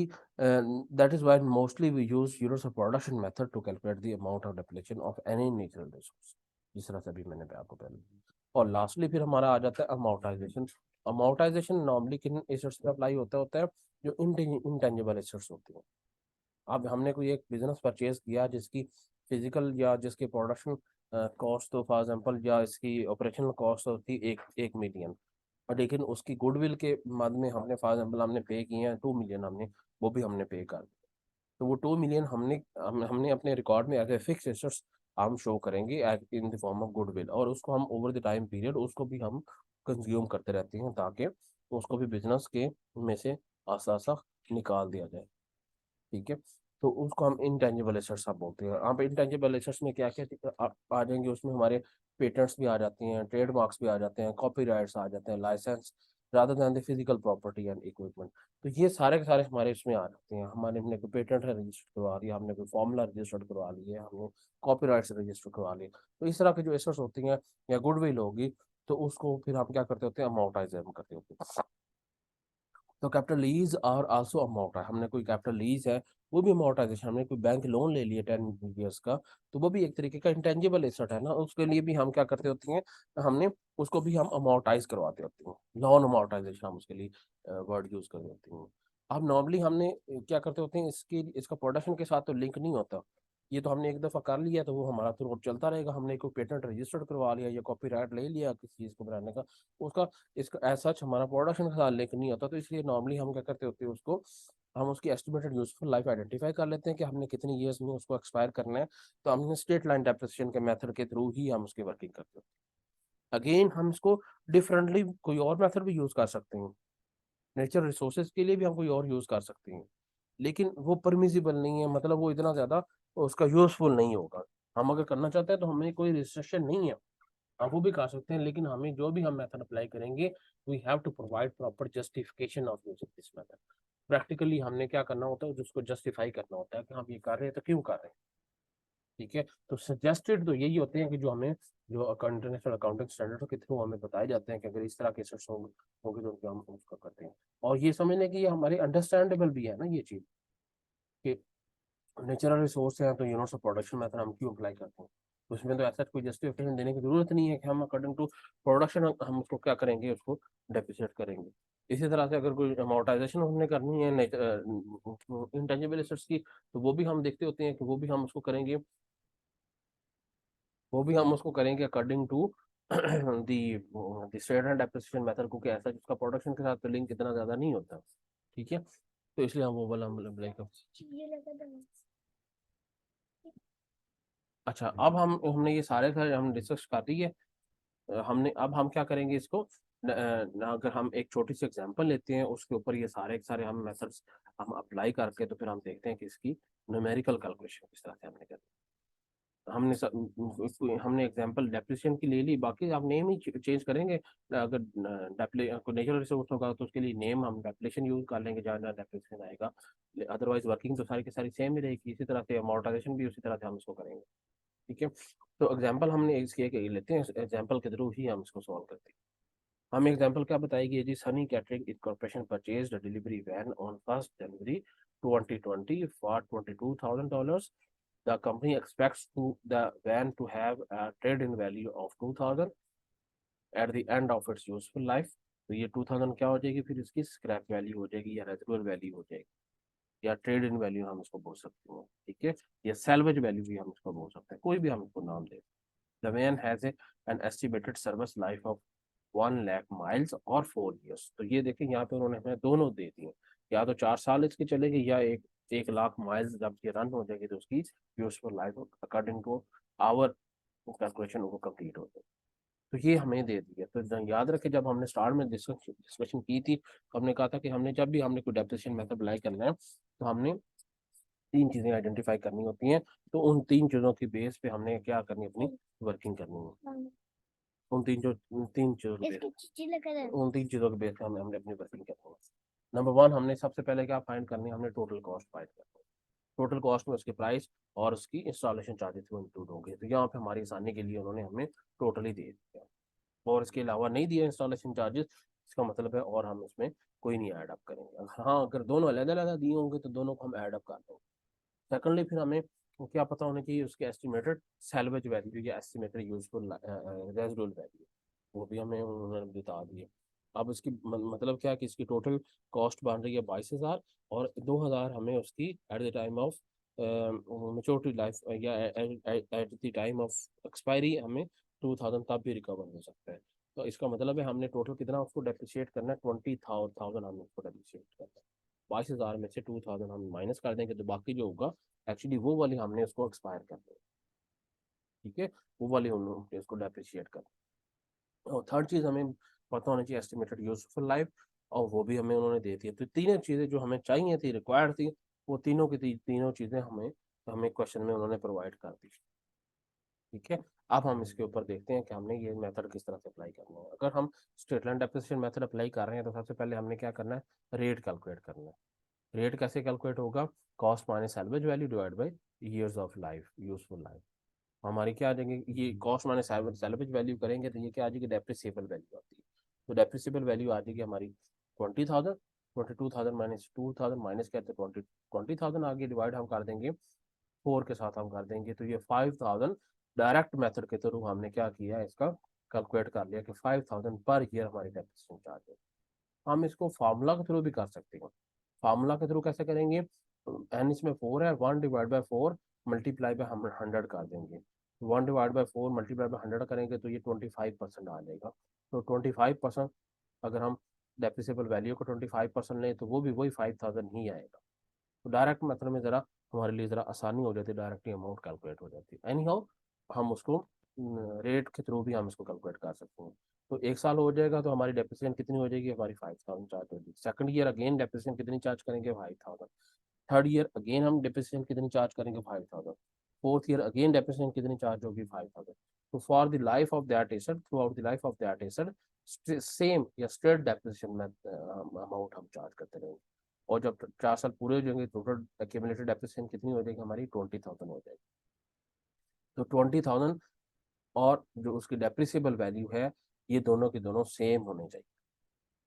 that is why mostly we use units of production method to calculate the amount of depletion of any natural resource, जिस तरह से अभी मैंने आपको पहले। और लास्टली फिर हमारा आ जाता है अमाउंटाइजेशन। अमाउंटाइजेशन नॉर्मली किन एसेट्स पे अप्लाई होता है, जो इंटेंजिबल एसेट्स होती हैं। अब हमने कोई एक बिजनेस परचेज किया जिसकी फिजिकल या जिसकी प्रोडक्शन कॉस्ट, तो फॉर एग्जांपल या इसकी ऑपरेशनल कॉस्ट होती है 1 मिलियन, और लेकिन उसकी गुडविल के बाद में हमने फॉर एग्जाम्पल हमने पे किए हैं 2 मिलियन, हमने वो भी हमने पे कर दिया। तो वो 2 मिलियन हमने अपने रिकॉर्ड में एज ए फिक्स एसेट्स हम शो करेंगे in the form of goodwill, और उसको हम ओवर द टाइम पीरियड उसको भी हम कंज्यूम करते रहते हैं, ताकि उसको भी बिजनेस के में से आसा आसा निकाल दिया जाए, ठीक है। तो उसको हम इंटेंजिबल एसेट्स आप बोलते हैं। आप इंटेंजिबल एसेट्स में क्या क्या आ जाएंगे, उसमें हमारे पेटेंट्स भी आ जाती हैं, ट्रेडमार्क्स भी आ जाते हैं, कॉपीराइट्स आ जाते हैं, licence rather than the physical property and equipment। तो ये सारे के सारे हमारे इसमें आ जाते हैं। हमारे हमने कोई पेटेंट रजिस्टर करवा लिया, हमने कोई फॉर्मूला रजिस्टर्ड करवा लिया, हमने कॉपीराइट्स रजिस्टर करवा लिए। तो इस तरह की जो एसेट्स होती हैं या गुडविल होगी, तो उसको फिर हम क्या करते होते हैं, अमाउंटाइज करते होते हैं। तो कैपिटल लीज और आल्सो अमाउंट है, हमने कोई कैपिटल लीज है वो भी अमाउंटाइजेशन, हमने कोई बैंक लोन ले लिया 10 years का, तो वो भी एक तरीके का इंटेंजिबल एसेट है ना, उसके लिए भी हम क्या करते होते हैं, हमने उसको भी हम अमाउंटाइज करवाते होते हैं, लोन अमाउंटाइजेशन हम उसके लिए वर्ड यूज कर देते हैं। अब नॉर्मली हमने क्या करते होते हैं, इसका प्रोडक्शन के साथ तो लिंक नहीं होता, ये तो हमने एक दफा कर लिया तो वो हमारा तो चलता रहेगा। हमने कोई पेटेंट रजिस्टर्ड करवा लिया या कॉपीराइट ले लिया किसी चीज को बनाने का, उसका इसका एज सच हमारा प्रोडक्शन का लिंक नहीं होता। तो इसलिए नॉर्मली हम क्या करते होते हैं, उसको हम उसकी एस्टिमेटेड यूजफुल लाइफ आइडेंटिफाई कर लेते हैं कि हमने कितने ईयर्स में उसको एक्सपायर करना है। तो हमने स्ट्रेट लाइन डेप्रिसिएशन के मेथड के थ्रू ही हम उसकी वर्किंग करते हैं। अगेन हम इसको डिफरेंटली कोई और मेथड भी यूज कर सकते हैं, नेचुरल रिसोर्सेज के लिए भी हम कोई और यूज कर सकते हैं, लेकिन वो परमिजिबल नहीं है, मतलब वो इतना ज्यादा उसका यूजफुल नहीं होगा। हम अगर करना चाहते हैं तो हमें कोई रिस्ट्रिक्शन नहीं है, हम वो भी कर सकते हैं, लेकिन हमें जो भी हम मेथड अप्लाई करेंगे, we have to provide proper justification of using this method. Practically हमने क्या करना होता है, जिसको जस्टिफाई करना होता है कि हम ये कर रहे हैं तो क्यों कर रहे हैं। ठीक है, तो सजेस्टेड तो यही होते हैं कि जो हमें जो इंटरनेशनल अकाउंटिंग स्टैंडर्ड के थ्रू हमें बताए जाते हैं कि अगर इस तरह के सेट्स होंगे तो उनको हम उसका करते हैं। और ये समझने कि ये हमारे अंडरस्टैंडेबल भी है ना ये चीज, कि नेचुरल रिसोर्स है तो यूनिट्स ऑफ प्रोडक्शन मेथड हम क्यों अप्लाई करते हैं। तो उसमें तो ऐसा कोई जस्टिफिकेशन देने की जरूरत नहीं है कि हम अकॉर्डिंग टू प्रोडक्शन हम उसको क्या करेंगे, उसको डेप्रिसिएट करेंगे। इसी तरह से अगर कोई अमोर्टाइजेशन हमने करनी है इंटेंजिबल एसेट्स की, तो वो भी हम देखते होते हैं कि वो भी हम उसको करेंगे, according to the straight line depreciation method, क्योंकि ऐसा जिसका प्रोडक्शन के साथ लिंक इतना ज्यादा नहीं होता। ठीक है, तो इसलिए हम वो वाला हम अप्लाई करते। अच्छा, अब हमने ये सारे सारे हम डिस्कस कर दिए। हमने अब हम क्या करेंगे इसको, अगर हम एक छोटी सी एग्जांपल लेते हैं, उसके ऊपर ये सारे के सारे हम मेथड्स हम अप्लाई करके, तो फिर हम देखते हैं कि इसकी न्यूमेरिकल कैलकुलेशन किस तरह से हमने करनी है। हमने एग्जांपल डेप्रिसिएशन की ले ली, बाकी आप नेम ही चेंज करेंगे। अगर नेचुरल रिसोर्स होगा तो उसके लिए नेम हम डेप्रिसिएशन यूज कर लेंगे जहाँ जहाँ डेप्रिसिएशन आएगा, अदरवाइज वर्किंग तो सारी की सारी सेम ही रहेगी। इसी तरह से अमोर्टाइजेशन भी उसी तरह से हम इसको करेंगे। ठीक है, तो एग्जांपल हमने इसके एक लेते हैं, एग्जांपल के थ्रू ही हम इसको सॉल्व करते हैं। हम एग्जांपल क्या बताएगी जी, sunny catering corporation purchased a delivery van on 1 January 2020 for $22,000। The company expects to the van to have a trade in value of 2000 at the end of its useful life. तो ये 2000 क्या हो जाएगी, फिर इसकी स्क्रैप वैल्यू हो जाएगी या रेजिडुअल वैल्यू हो जाएगी, या ट्रेड इन वैल्यू हम इसको बोल सकते हैं। ठीक है, या सैल्वेज वैल्यू भी हम इसको बोल सकते हैं, कोई भी हम इसको नाम दे। The van has an estimated service life of 1 lakh miles और 4 years। तो ये देखें यहाँ पे उन्होंने हमें दोनों दे दिए, या तो 4 साल इसकी चलेगी, या 1 लाख माइल्स जब ये रन हो जाएगी तो उसकी useful life according to our calculation वो कंप्लीट हो जाएगी। तो ये हमें दे दिया। तो याद रखें, जब हमने स्टार्ट में डिस्कशन की थी, तो हमने कहा था कि हमने जब भी हमने कोई डेप्रिसिएशन मेथड अप्लाई करना है, तो हमने 3 चीजें आइडेंटिफाई करनी होती हैं। तो उन 3 चीजों की बेस पे हमने क्या करनी है, अपनी वर्किंग करनी है। उन तीन चीजों के बेस पे हमने अपनी वर्किंग करनी है। नंबर वन, हमने सबसे पहले क्या फाइंड करनी है, हमने टोटल कॉस्ट फाइंड करनी है। टोटल कॉस्ट में उसके प्राइस और उसकी इंस्टॉलेशन चार्जेस भी इंक्लूड होंगे। तो यहाँ पे हमारी आसानी के लिए उन्होंने हमें टोटली दे दिया, और इसके अलावा नहीं दिया इंस्टॉलेशन चार्जेस, इसका मतलब है और हम इसमें कोई नहीं ऐड अप करेंगे। हाँ, अगर दोनों अलग अलग दिए होंगे तो दोनों को हम ऐड अप कर देंगे। सेकंडली, फिर हमें क्या पता होना चाहिए, उसके एस्टिमेटेड सैल्वेज वैल्यू या एस्टिमेटेड यूजफुल रेजिडुअल वैल्यू, वो भी हमें उन्होंने बता दिए। अब इसकी मतलब क्या है कि इसकी टोटल कॉस्ट बन रही है 22,000, और 2,000 हमें उसकी at the time of maturity life या at the time of expiry हमें 2,000 तब भी रिकवर हो सकता है। तो इसका मतलब है हमने टोटल कितना उसको डेप्रिशिएट करना है, 20,000 हमने उसको डेप्रिशिएट करना है। 22,000 में से 2,000 हम माइनस कर देंगे, तो बाकी जो होगा एक्चुअली वो वाली हमने उसको एक्सपायर कर देंगे। ठीक है, वो वाली हमने उसको डेप्रिशिएट कर। और थर्ड चीज हमें पता होनी चाहिए एस्टिमेटेड यूजफुल लाइफ, और वो भी हमें उन्होंने दे दी है। तो तीनों चीजें जो हमें चाहिए थी, रिक्वायर्ड थी, वो तीनों की तीनों चीजें हमें हमें क्वेश्चन में उन्होंने प्रोवाइड कर दी। ठीक है, अब हम इसके ऊपर देखते हैं कि हमने ये मेथड किस तरह से अप्लाई करना है। अगर हम straight line depreciation method apply कर रहे हैं तो सबसे पहले हमने क्या करना है, रेट कैलकुलेट करना है। रेट कैसे कैलकुलेट होगा, cost minus salvage value divide by years of life, useful life. हमारी क्या आ जाएंगे, ये कॉस्ट माइनस सैल्वेज वैल्यू करेंगे तो ये क्या आ जाएगी, डेप्रिसिएबल वैल्यू आती है। तो डेप्रिसिएबल वैल्यू आ जाएगी हमारी 20,000, 22,000 माइनस 2,000 माइनस क्या, 20,000 आगे डिवाइड हम कर देंगे 4 के साथ हम कर देंगे, तो ये 5,000 डायरेक्ट मेथड के थ्रू हमने क्या किया, इसका कैलकुलेट कर लिया कि 5,000 पर ईयर हमारी डेप्रिसिएशन चार्ज है। हम इसको फार्मूला के थ्रू भी कर सकते हैं। फार्मूला के थ्रू कैसे करेंगे, एन इसमें 4 है, 1/4 मल्टीप्लाई बाय हम 100 कर देंगे। 1/4 मल्टीप्लाई बाय 100 करेंगे तो ये 25% आ जाएगा। तो 25%, अगर हम डेप्रिसिएबल वैल्यू को 25% लें तो वो भी वही 5,000 ही आएगा। तो डायरेक्ट मेथड में ज़रा हमारे लिए ज़रा आसानी हो जाती है, डायरेक्टली अमाउंट कैलकुलेट हो जाती है। एनी हाउ हम उसको रेट के थ्रू भी हम इसको कैलकुलेट कर सकते हैं। तो 1 साल हो जाएगा तो हमारी डेप्रिसिएशन कितनी हो जाएगी, हमारी 5,000 चार्ज होगी। सेकंड ईयर अगेन डेप्रिसिएशन कितनी चार्ज करेंगे, 5,000। थर्ड ईयर अगेन हम डेप्रिसिएशन कितनी चार्ज करेंगे, 5,000। फोर्थ ईयर अगेन डेप्रिसिएशन कितनी चार्ज होगी, 5,000। तो for the life of that asset, through out the life of that asset, same या स्ट्रेट डेप्रिसिएशन में अमाउंट हम चार्ज करते रहेंगे। और जब 4 साल पूरे हो जाएंगे, टोटल एक्यूमुलेटेड डेप्रिसिएशन कितनी हो जाएगी हमारी, 20,000 हो जाएगी। तो 20,000 और जो उसकी डेप्रिसिएबल वैल्यू है, ये दोनों के दोनों सेम होने चाहिए।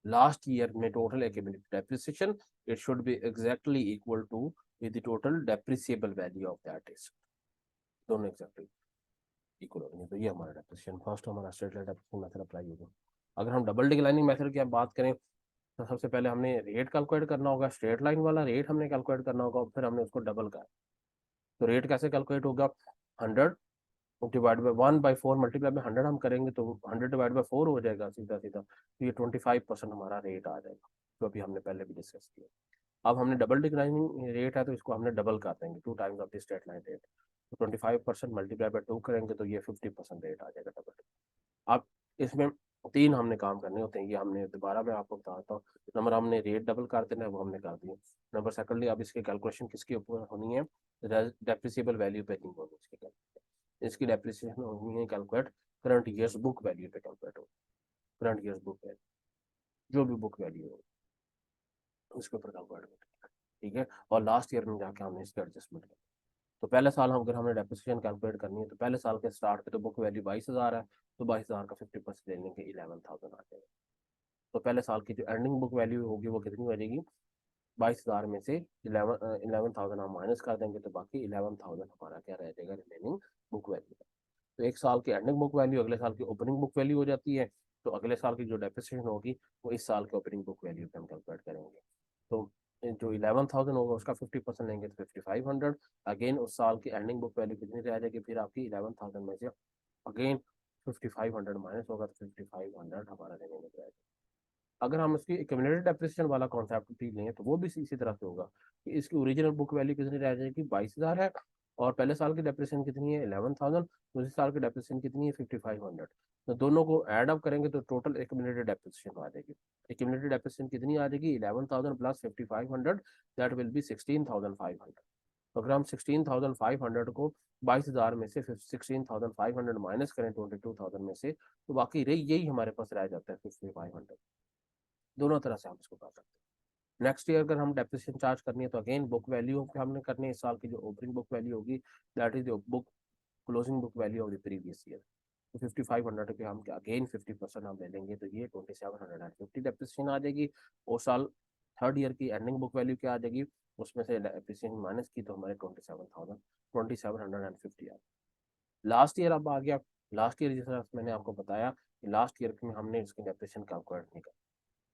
लास्ट ईयर में total accumulated depreciation, it should be exactly equal to with the total depreciable value of that asset, दोनों एग्जैक्टली इक्वल होंगे। तो ये हमारा डेप्रिसिएशन, फर्स्ट हमारा straight line depreciation method apply होगा। अगर हम डबल डिक्लाइनिंग मेथड की आप बात करें तो सबसे पहले हमने रेट कैलकुलेट करना होगा, स्ट्रेट लाइन वाला रेट हमने कैलकुलेट करना होगा, फिर हमने उसको डबल का। तो रेट कैसे कैलकुलेट होगा, 100 डिवाइड बाई 1/4 मल्टीप्लाई बाई 100 हम करेंगे तो 100 डिवाइड बाई 4 हो जाएगा सीधा सीधा। तो ये 25% हमारा रेट आ जाएगा, जो अभी हमने पहले भी डिस्कस किया। अब हमने डबल डिक्लाइनिंग रेट है तो इसको हमने डबल कर देंगे, 2 times of the straight line rate. तो 25% मल्टीप्लाई बाई 2 करेंगे तो ये 50% रेट आ जाएगा डबल। अब इसमें 3 हमने काम करने होते हैं, ये हमने दोबारा मैं आपको बताता हूँ। नंबर हमने रेट डबल कर देना है, वो हमने कर दिया। नंबर सेकंडली, अब इसकी कैलकुलेशन किसके ऊपर होनी है, डेप्रिसिएबल वैल्यू पे नहीं होनी इसकी डेप्रिसिएशन होनी है calculate current years book value पे कैलकुलेट हो, करंट ईयर्स बुक वैल्यू, जो भी बुक वैल्यू हो उसके ऊपर कैलकुलेट हो, ठीक है। और लास्ट ईयर में जाके हमने इसके एडजस्टमेंट किया। तो पहले साल हम, अगर हमने डेप्रिसिएशन कैलकुलेट करनी है तो पहले साल के स्टार्ट पे तो बुक वैल्यू 22,000 है, तो 22,000 का 50% ले लेंगे, 11,000 आ जाएगा। तो पहले साल की जो एंडिंग बुक वैल्यू होगी वो कितनी हो जाएगी, 22,000 में से 11,000 हम माइनस कर देंगे तो बाकी 11,000 हमारा क्या रह जाएगा, रिमेनिंग बुक वैल्यू। तो एक साल की एंडिंग बुक वैल्यू अगले साल की ओपनिंग बुक वैल्यू हो जाती है। तो अगले साल की जो डेप्रिसिएशन होगी वो इस साल के ओपनिंग बुक वैल्यू पे हम कैलकुलेट करेंगे। तो जो 11,000 होगा उसका 50% लेंगे तो 5,500। अगेन उस साल की एंडिंग बुक वैल्यू कितनी रह जाएगी, फिर आपकी 11,000 में से अगेन 5,500 माइनस होगा तो 5,500 हमारा रिमेनिंग रहेगा। अगर हम इसकी एक्यूमुलेटेड डेप्रिसिएशन वाला कॉन्सेप्ट भी लें तो वो भी इसी तरह से होगा कि इसकी ओरिजिनल बुक वैल्यू कितनी रह जाएगी, 22,000 है, और पहले साल की डेप्रिसिएशन कितनी है, 11,000, दूसरे साल की डेप्रिसिएशन कितनी है, 5,500। तो दोनों को ऐड अप करेंगे तो टोटल एक्यूमुलेटेड डेप्रिसिएशन आ जाएगी। एक्यूमुलेटेड डेप्रिसिएशन कितनी आ जाएगी, 11,000 प्लस 5,500, दैट विल बी 16,500। तो अगर हम 16,500 को 22,000 में से 16,500 माइनस करें 22,000 में से, तो बाकी रही यही हमारे पास रह जाता है 5,500। दोनों तरह से हम इसको कर सकते हैं। नेक्स्ट ईयर अगर हम डेप्रिसिएशन चार्ज करनी है तो अगेन बुक वैल्यू पे हमने करनी है, इस साल की जो ओपनिंग बुक वैल्यू होगी that is the book closing book value of the previous year. तो 5,500 पे हम अगेन 50% हम ले लेंगे तो ये 2,750 डेप्रिसिएशन आ जाएगी। और साल थर्ड ईयर की एंडिंग बुक वैल्यू क्या आ जाएगी, उसमें से डेप्रिसिएशन माइनस की तो हमारे 27,750 आ। लास्ट ईयर अब आ गया। लास्ट ईयर जैसा मैंने आपको बताया कि लास्ट ईयर में हमने इसकी डेप्रिसिएशन कैलकुलेट नहीं कर,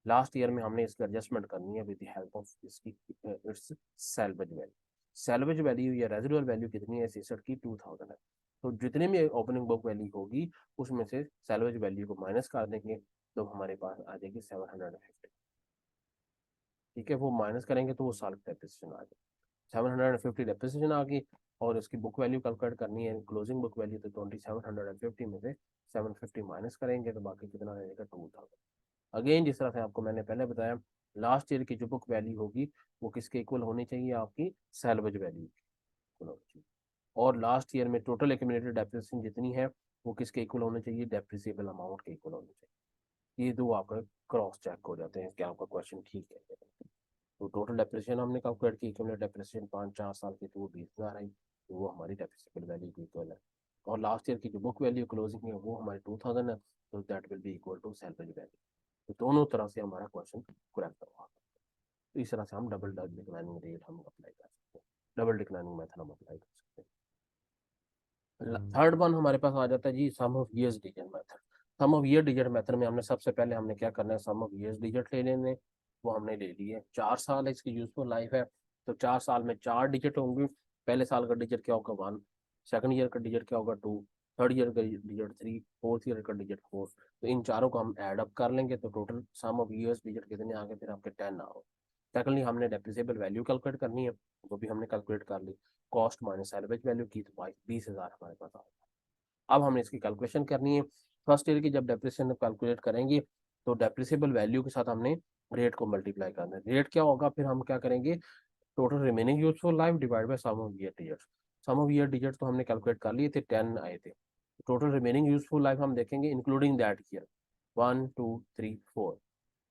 लास्ट ईयर में हमने इसकी एडजस्टमेंट करनी है विद द हेल्प ऑफ इसकी it's salvage value. Salvage value या रेजिडुअल वैल्यू कितनी है इस की, 2,000 है। तो जितने भी ओपनिंग बुक वैल्यू होगी उसमें से सैल्वेज वैल्यू को माइनस कर देंगे तो हमारे पास आ जाएगी 750। ठीक है, वो माइनस करेंगे तो वो साल की डेप्रिसिएशन आ जाएगी, 750 डेप्रिसिएशन आ गई। और इसकी बुक वैल्यू कैलकुलेट करनी है, क्लोजिंग बुक वैल्यू, तो 2,750 में से 750 माइनस करेंगे तो बाकी कितना रहेगा, 2,000। अगेन जिस तरह से आपको मैंने पहले बताया, लास्ट ईयर की जो बुक वैल्यू होगी वो किसके इक्वल होनी चाहिए, आपकी सैलवेज वैल्यू इक्वल होनी चाहिए। और लास्ट ईयर में टोटल एक्यूमुलेटेड डेप्रिसिएशन जितनी है वो किसके इक्वल होने चाहिए, डेप्रिसिएबल अमाउंट के इक्वल होने चाहिए। ये दो आपका क्रॉस चेक हो जाते हैं कि आपका क्वेश्चन ठीक है। तो टोटल डेप्रिसिएशन हमने कैलकुलेट की, क्योंकि डेप्रिसिएशन 5-4 साल की, तो वो 20,000 आई, तो वो हमारी डेप्रिसिएबल वैल्यू की इक्वल है। और लास्ट ईयर की जो बुक वैल्यू क्लोजिंग है वो हमारी 2000 है, तो that will be equal to salary value. तो दोनों तरह से हमारा क्वेश्चन करेक्ट होगा। तो इस तरह से हम डबल डिक्लाइनिंग रेट हम अप्लाई कर सकते हैं, डबल डिक्लाइनिंग मेथड हम अप्लाई कर सकते हैं। थर्ड वन हमारे पास आ जाता है जी, sum of years digit method. Sum of year digit method में हमने सबसे पहले हमने क्या करना है, सम ऑफ ईयर्स डिजिट ले लेने। वो हमने ले लिए, 4 साल है इसकी यूजफुल लाइफ है, तो 4 साल में 4 डिजिट होंगे। पहले साल का डिजिट क्या होगा, 1। सेकंड ईयर का डिजिट क्या होगा, 2। थर्ड ईयर का डिजिट 3। फोर्थ ईयर का डिजिट 4। तो इन चारों को हम ऐड अप कर लेंगे, तो total sum of years digit कितने आ गए, फिर आपके 10 आ। सेकंडली हमने डेप्रिसिएबल वैल्यू कैलकुलेट करनी है, वो भी हमने कैलकुलेट कर ली। कॉस्ट माइनस सैलवेज वैल्यू की, तो 20,000 हमारे पास आ गया। अब हमने इसकी कैलकुलेशन करनी है। फर्स्ट ईयर की जब डेप्रिसिएशन कैलकुलेट करेंगे, तो डेप्रिसिएबल वैल्यू के साथ हमने रेट को मल्टीप्लाई करना है। रेट क्या होगा, फिर हम क्या करेंगे, total remaining useful life divide by sum of year digits. Sum of year digits तो हमने कैलकुलेट कर लिए थे, 10 आए थे। टोटल रिमेनिंग यूजफुल लाइफ हम देखेंगे इंक्लूडिंग दैट ईयर, 1 2 3 4,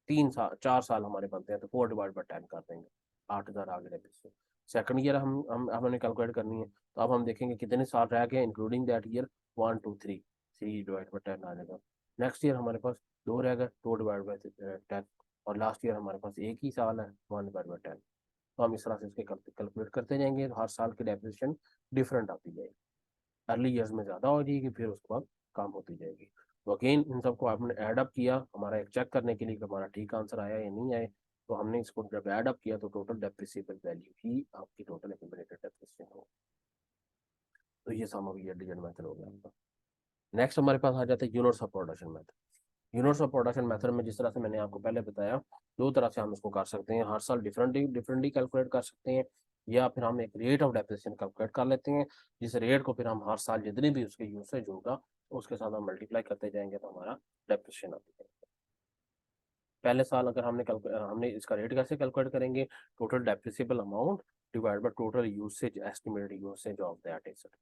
3 साल 4 साल हमारे बनते हैं, तो 4/10 कर देंगे, 8,000 आ गए पीछे। सेकंड ईयर हम हमने कैलकुलेट करनी है, तो अब हम देखेंगे कितने साल रह गए इंक्लूडिंग दैट ईयर, 1 2 3, 3/10 आ जाएगा। नेक्स्ट ईयर हमारे पास 2 रह गए, 2/10। और लास्ट ईयर हमारे पास एक ही साल है, 1/10। तो हम इस तरह से इसके कैलकुलेट करते जाएंगे, तो हर साल की डेप्रिसिएशन डिफरेंट आती जाएगी। अर्ली ईयर्स में ज़्यादा हो जाएगी, फिर उसके बाद कम होती जाएगी। तो अगेन इन सबको आपने ऐड अप किया, हमारा एक चेक करने के लिए कि हमारा ठीक आंसर आया या नहीं आए। तो हमने इसको जब ऐड अप किया, तो टोटल डेप्रिसिएबल वैल्यू ही आपकी टोटल एक्यूमुलेटेड डेप्रिसिएशन हो। तो ये सम ऑफ ईयर डिजिट मेथड हो गया आपका। नेक्स्ट हमारे पास आ जाता है units of production method. Units of production method में जिस तरह से मैंने आपको पहले बताया, दो तरह से हम इसको कर सकते हैं। हर साल डिफरेंटली कैलकुलेट कर सकते हैं, या फिर हम एक रेट ऑफ डेप्रिसिएशन कैलकुलेट कर लेते हैं, जिस रेट को फिर हम हर साल जितनी भी उसके यूसेज होगा उसके साथ हम मल्टीप्लाई करते जाएंगे, तो हमारा डेप्रिसिएशन आती है। पहले साल अगर हमने इसका रेट कैसे कैलकुलेट करेंगे, total depreciable amount divide by total usage, estimated usage of that asset.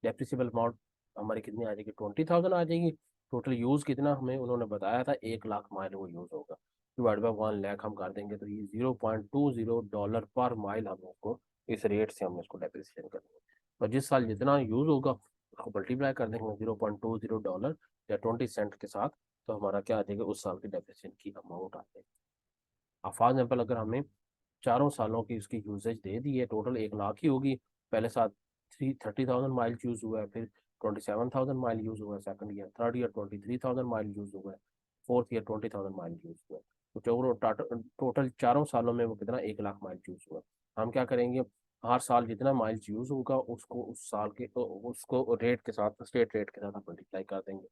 Depreciable amount हमारी कितनी आ जाएगी, 20,000 आ जाएगी। टोटल यूज कितना हमें उन्होंने बताया था, 1 लाख माइल वो यूज होगा, डिवाइड बाय 1 लाख हम कर देंगे, तो ये $0.20 पर माइल हम उसको, इस रेट से हम इसको डेप्रिसिएशन करेंगे। और जिस साल जितना यूज होगा उसको मल्टीप्लाई कर देंगे $0.20 या 20 सेंट के साथ, तो हमारा क्या आ जाएगा, उस साल की डेप्रिसिएशन की अमाउंट आ जाएगी। अब फॉर एग्जाम्पल अगर हमें चारों सालों की उसकी यूसेज दे दी है, टोटल 1 लाख ही होगी। पहले साल 30,000 माइल यूज हुआ है, फिर 27,000 माइल यूज हुआ है second year, third year 23,000 mile use हुआ है, फोर्थ ईयर 20,000 माइल यूज हुआ है। तो टोटल चारों सालों में वो कितना, 1 लाख माइल यूज हुआ है। हम क्या करेंगे, हर साल जितना माइल्स यूज होगा उसको उस साल के उसको रेट के साथ, स्टेट रेट के साथ मल्टीप्लाई कर देंगे।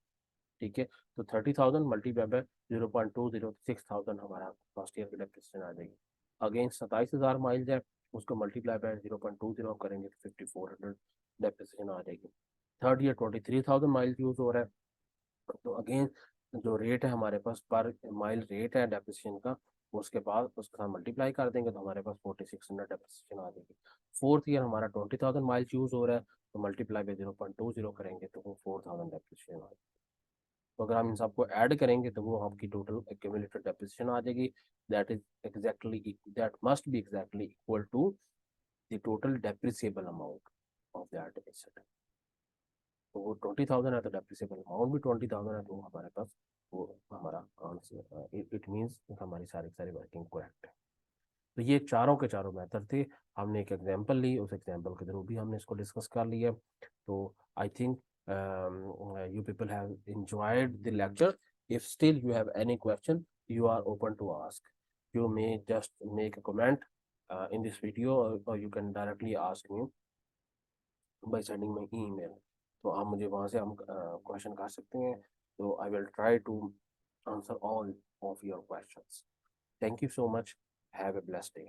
ठीक है, तो 30,000 मल्टीप्लाई बाय 0.206,000 हमारा फर्स्ट ईयर की डेप्रिसिएशन आ जाएगी। अगेन 27,000 माइल्स है, उसको मल्टीप्लाई बाय 0.20 करेंगे, तो 5,400 डेप्रिसिएशन आ जाएगी। थर्ड ईयर 23,000 माइल यूज हो रहा है, तो अगेन जो रेट है हमारे पास, पर माइल रेट है डेप्रिसिएशन का, उसके बाद उसके साथ मल्टीप्लाई कर देंगे, तो हमारे पास 4,600 डेप्रिसिएशन आ जाएगी। फोर्थ ईयर हमारा 20,000 माइल यूज हो रहा है, तो मल्टीप्लाई बाय 0.20 करेंगे, तो वो 4,000 डेप्रिसिएशन आ जाएगी। तो अगर हम इन सबको ऐड करेंगे, तो वो आपकी टोटल एक्यूमुलेटेड डेप्रिसिएशन आ जाएगी। That must be exactly equal to the total depreciable amount of that asset. तो वो 20,000 है, तो डेप्रिसिएबल अमाउंट भी 20,000 है, तो हमारे पास वो हमारा आंसर, इट मीन्स हमारी सारी सारी वर्किंग करेक्ट है। तो ये चारों के चारों मेथड थे। हमने एक एग्जांपल ली, उस एग्जांपल के थ्रू भी हमने इसको डिस्कस कर लिया। तो I think you people have enjoyed the lecture. If still you have any question, you are open to ask. You may just make a comment in this video, or you can directly ask me by sending my email. तो आप मुझे वहाँ से हम question कर सकते हैं, तो I will try to answer all of your questions. Thank you so much. Have a blessed day.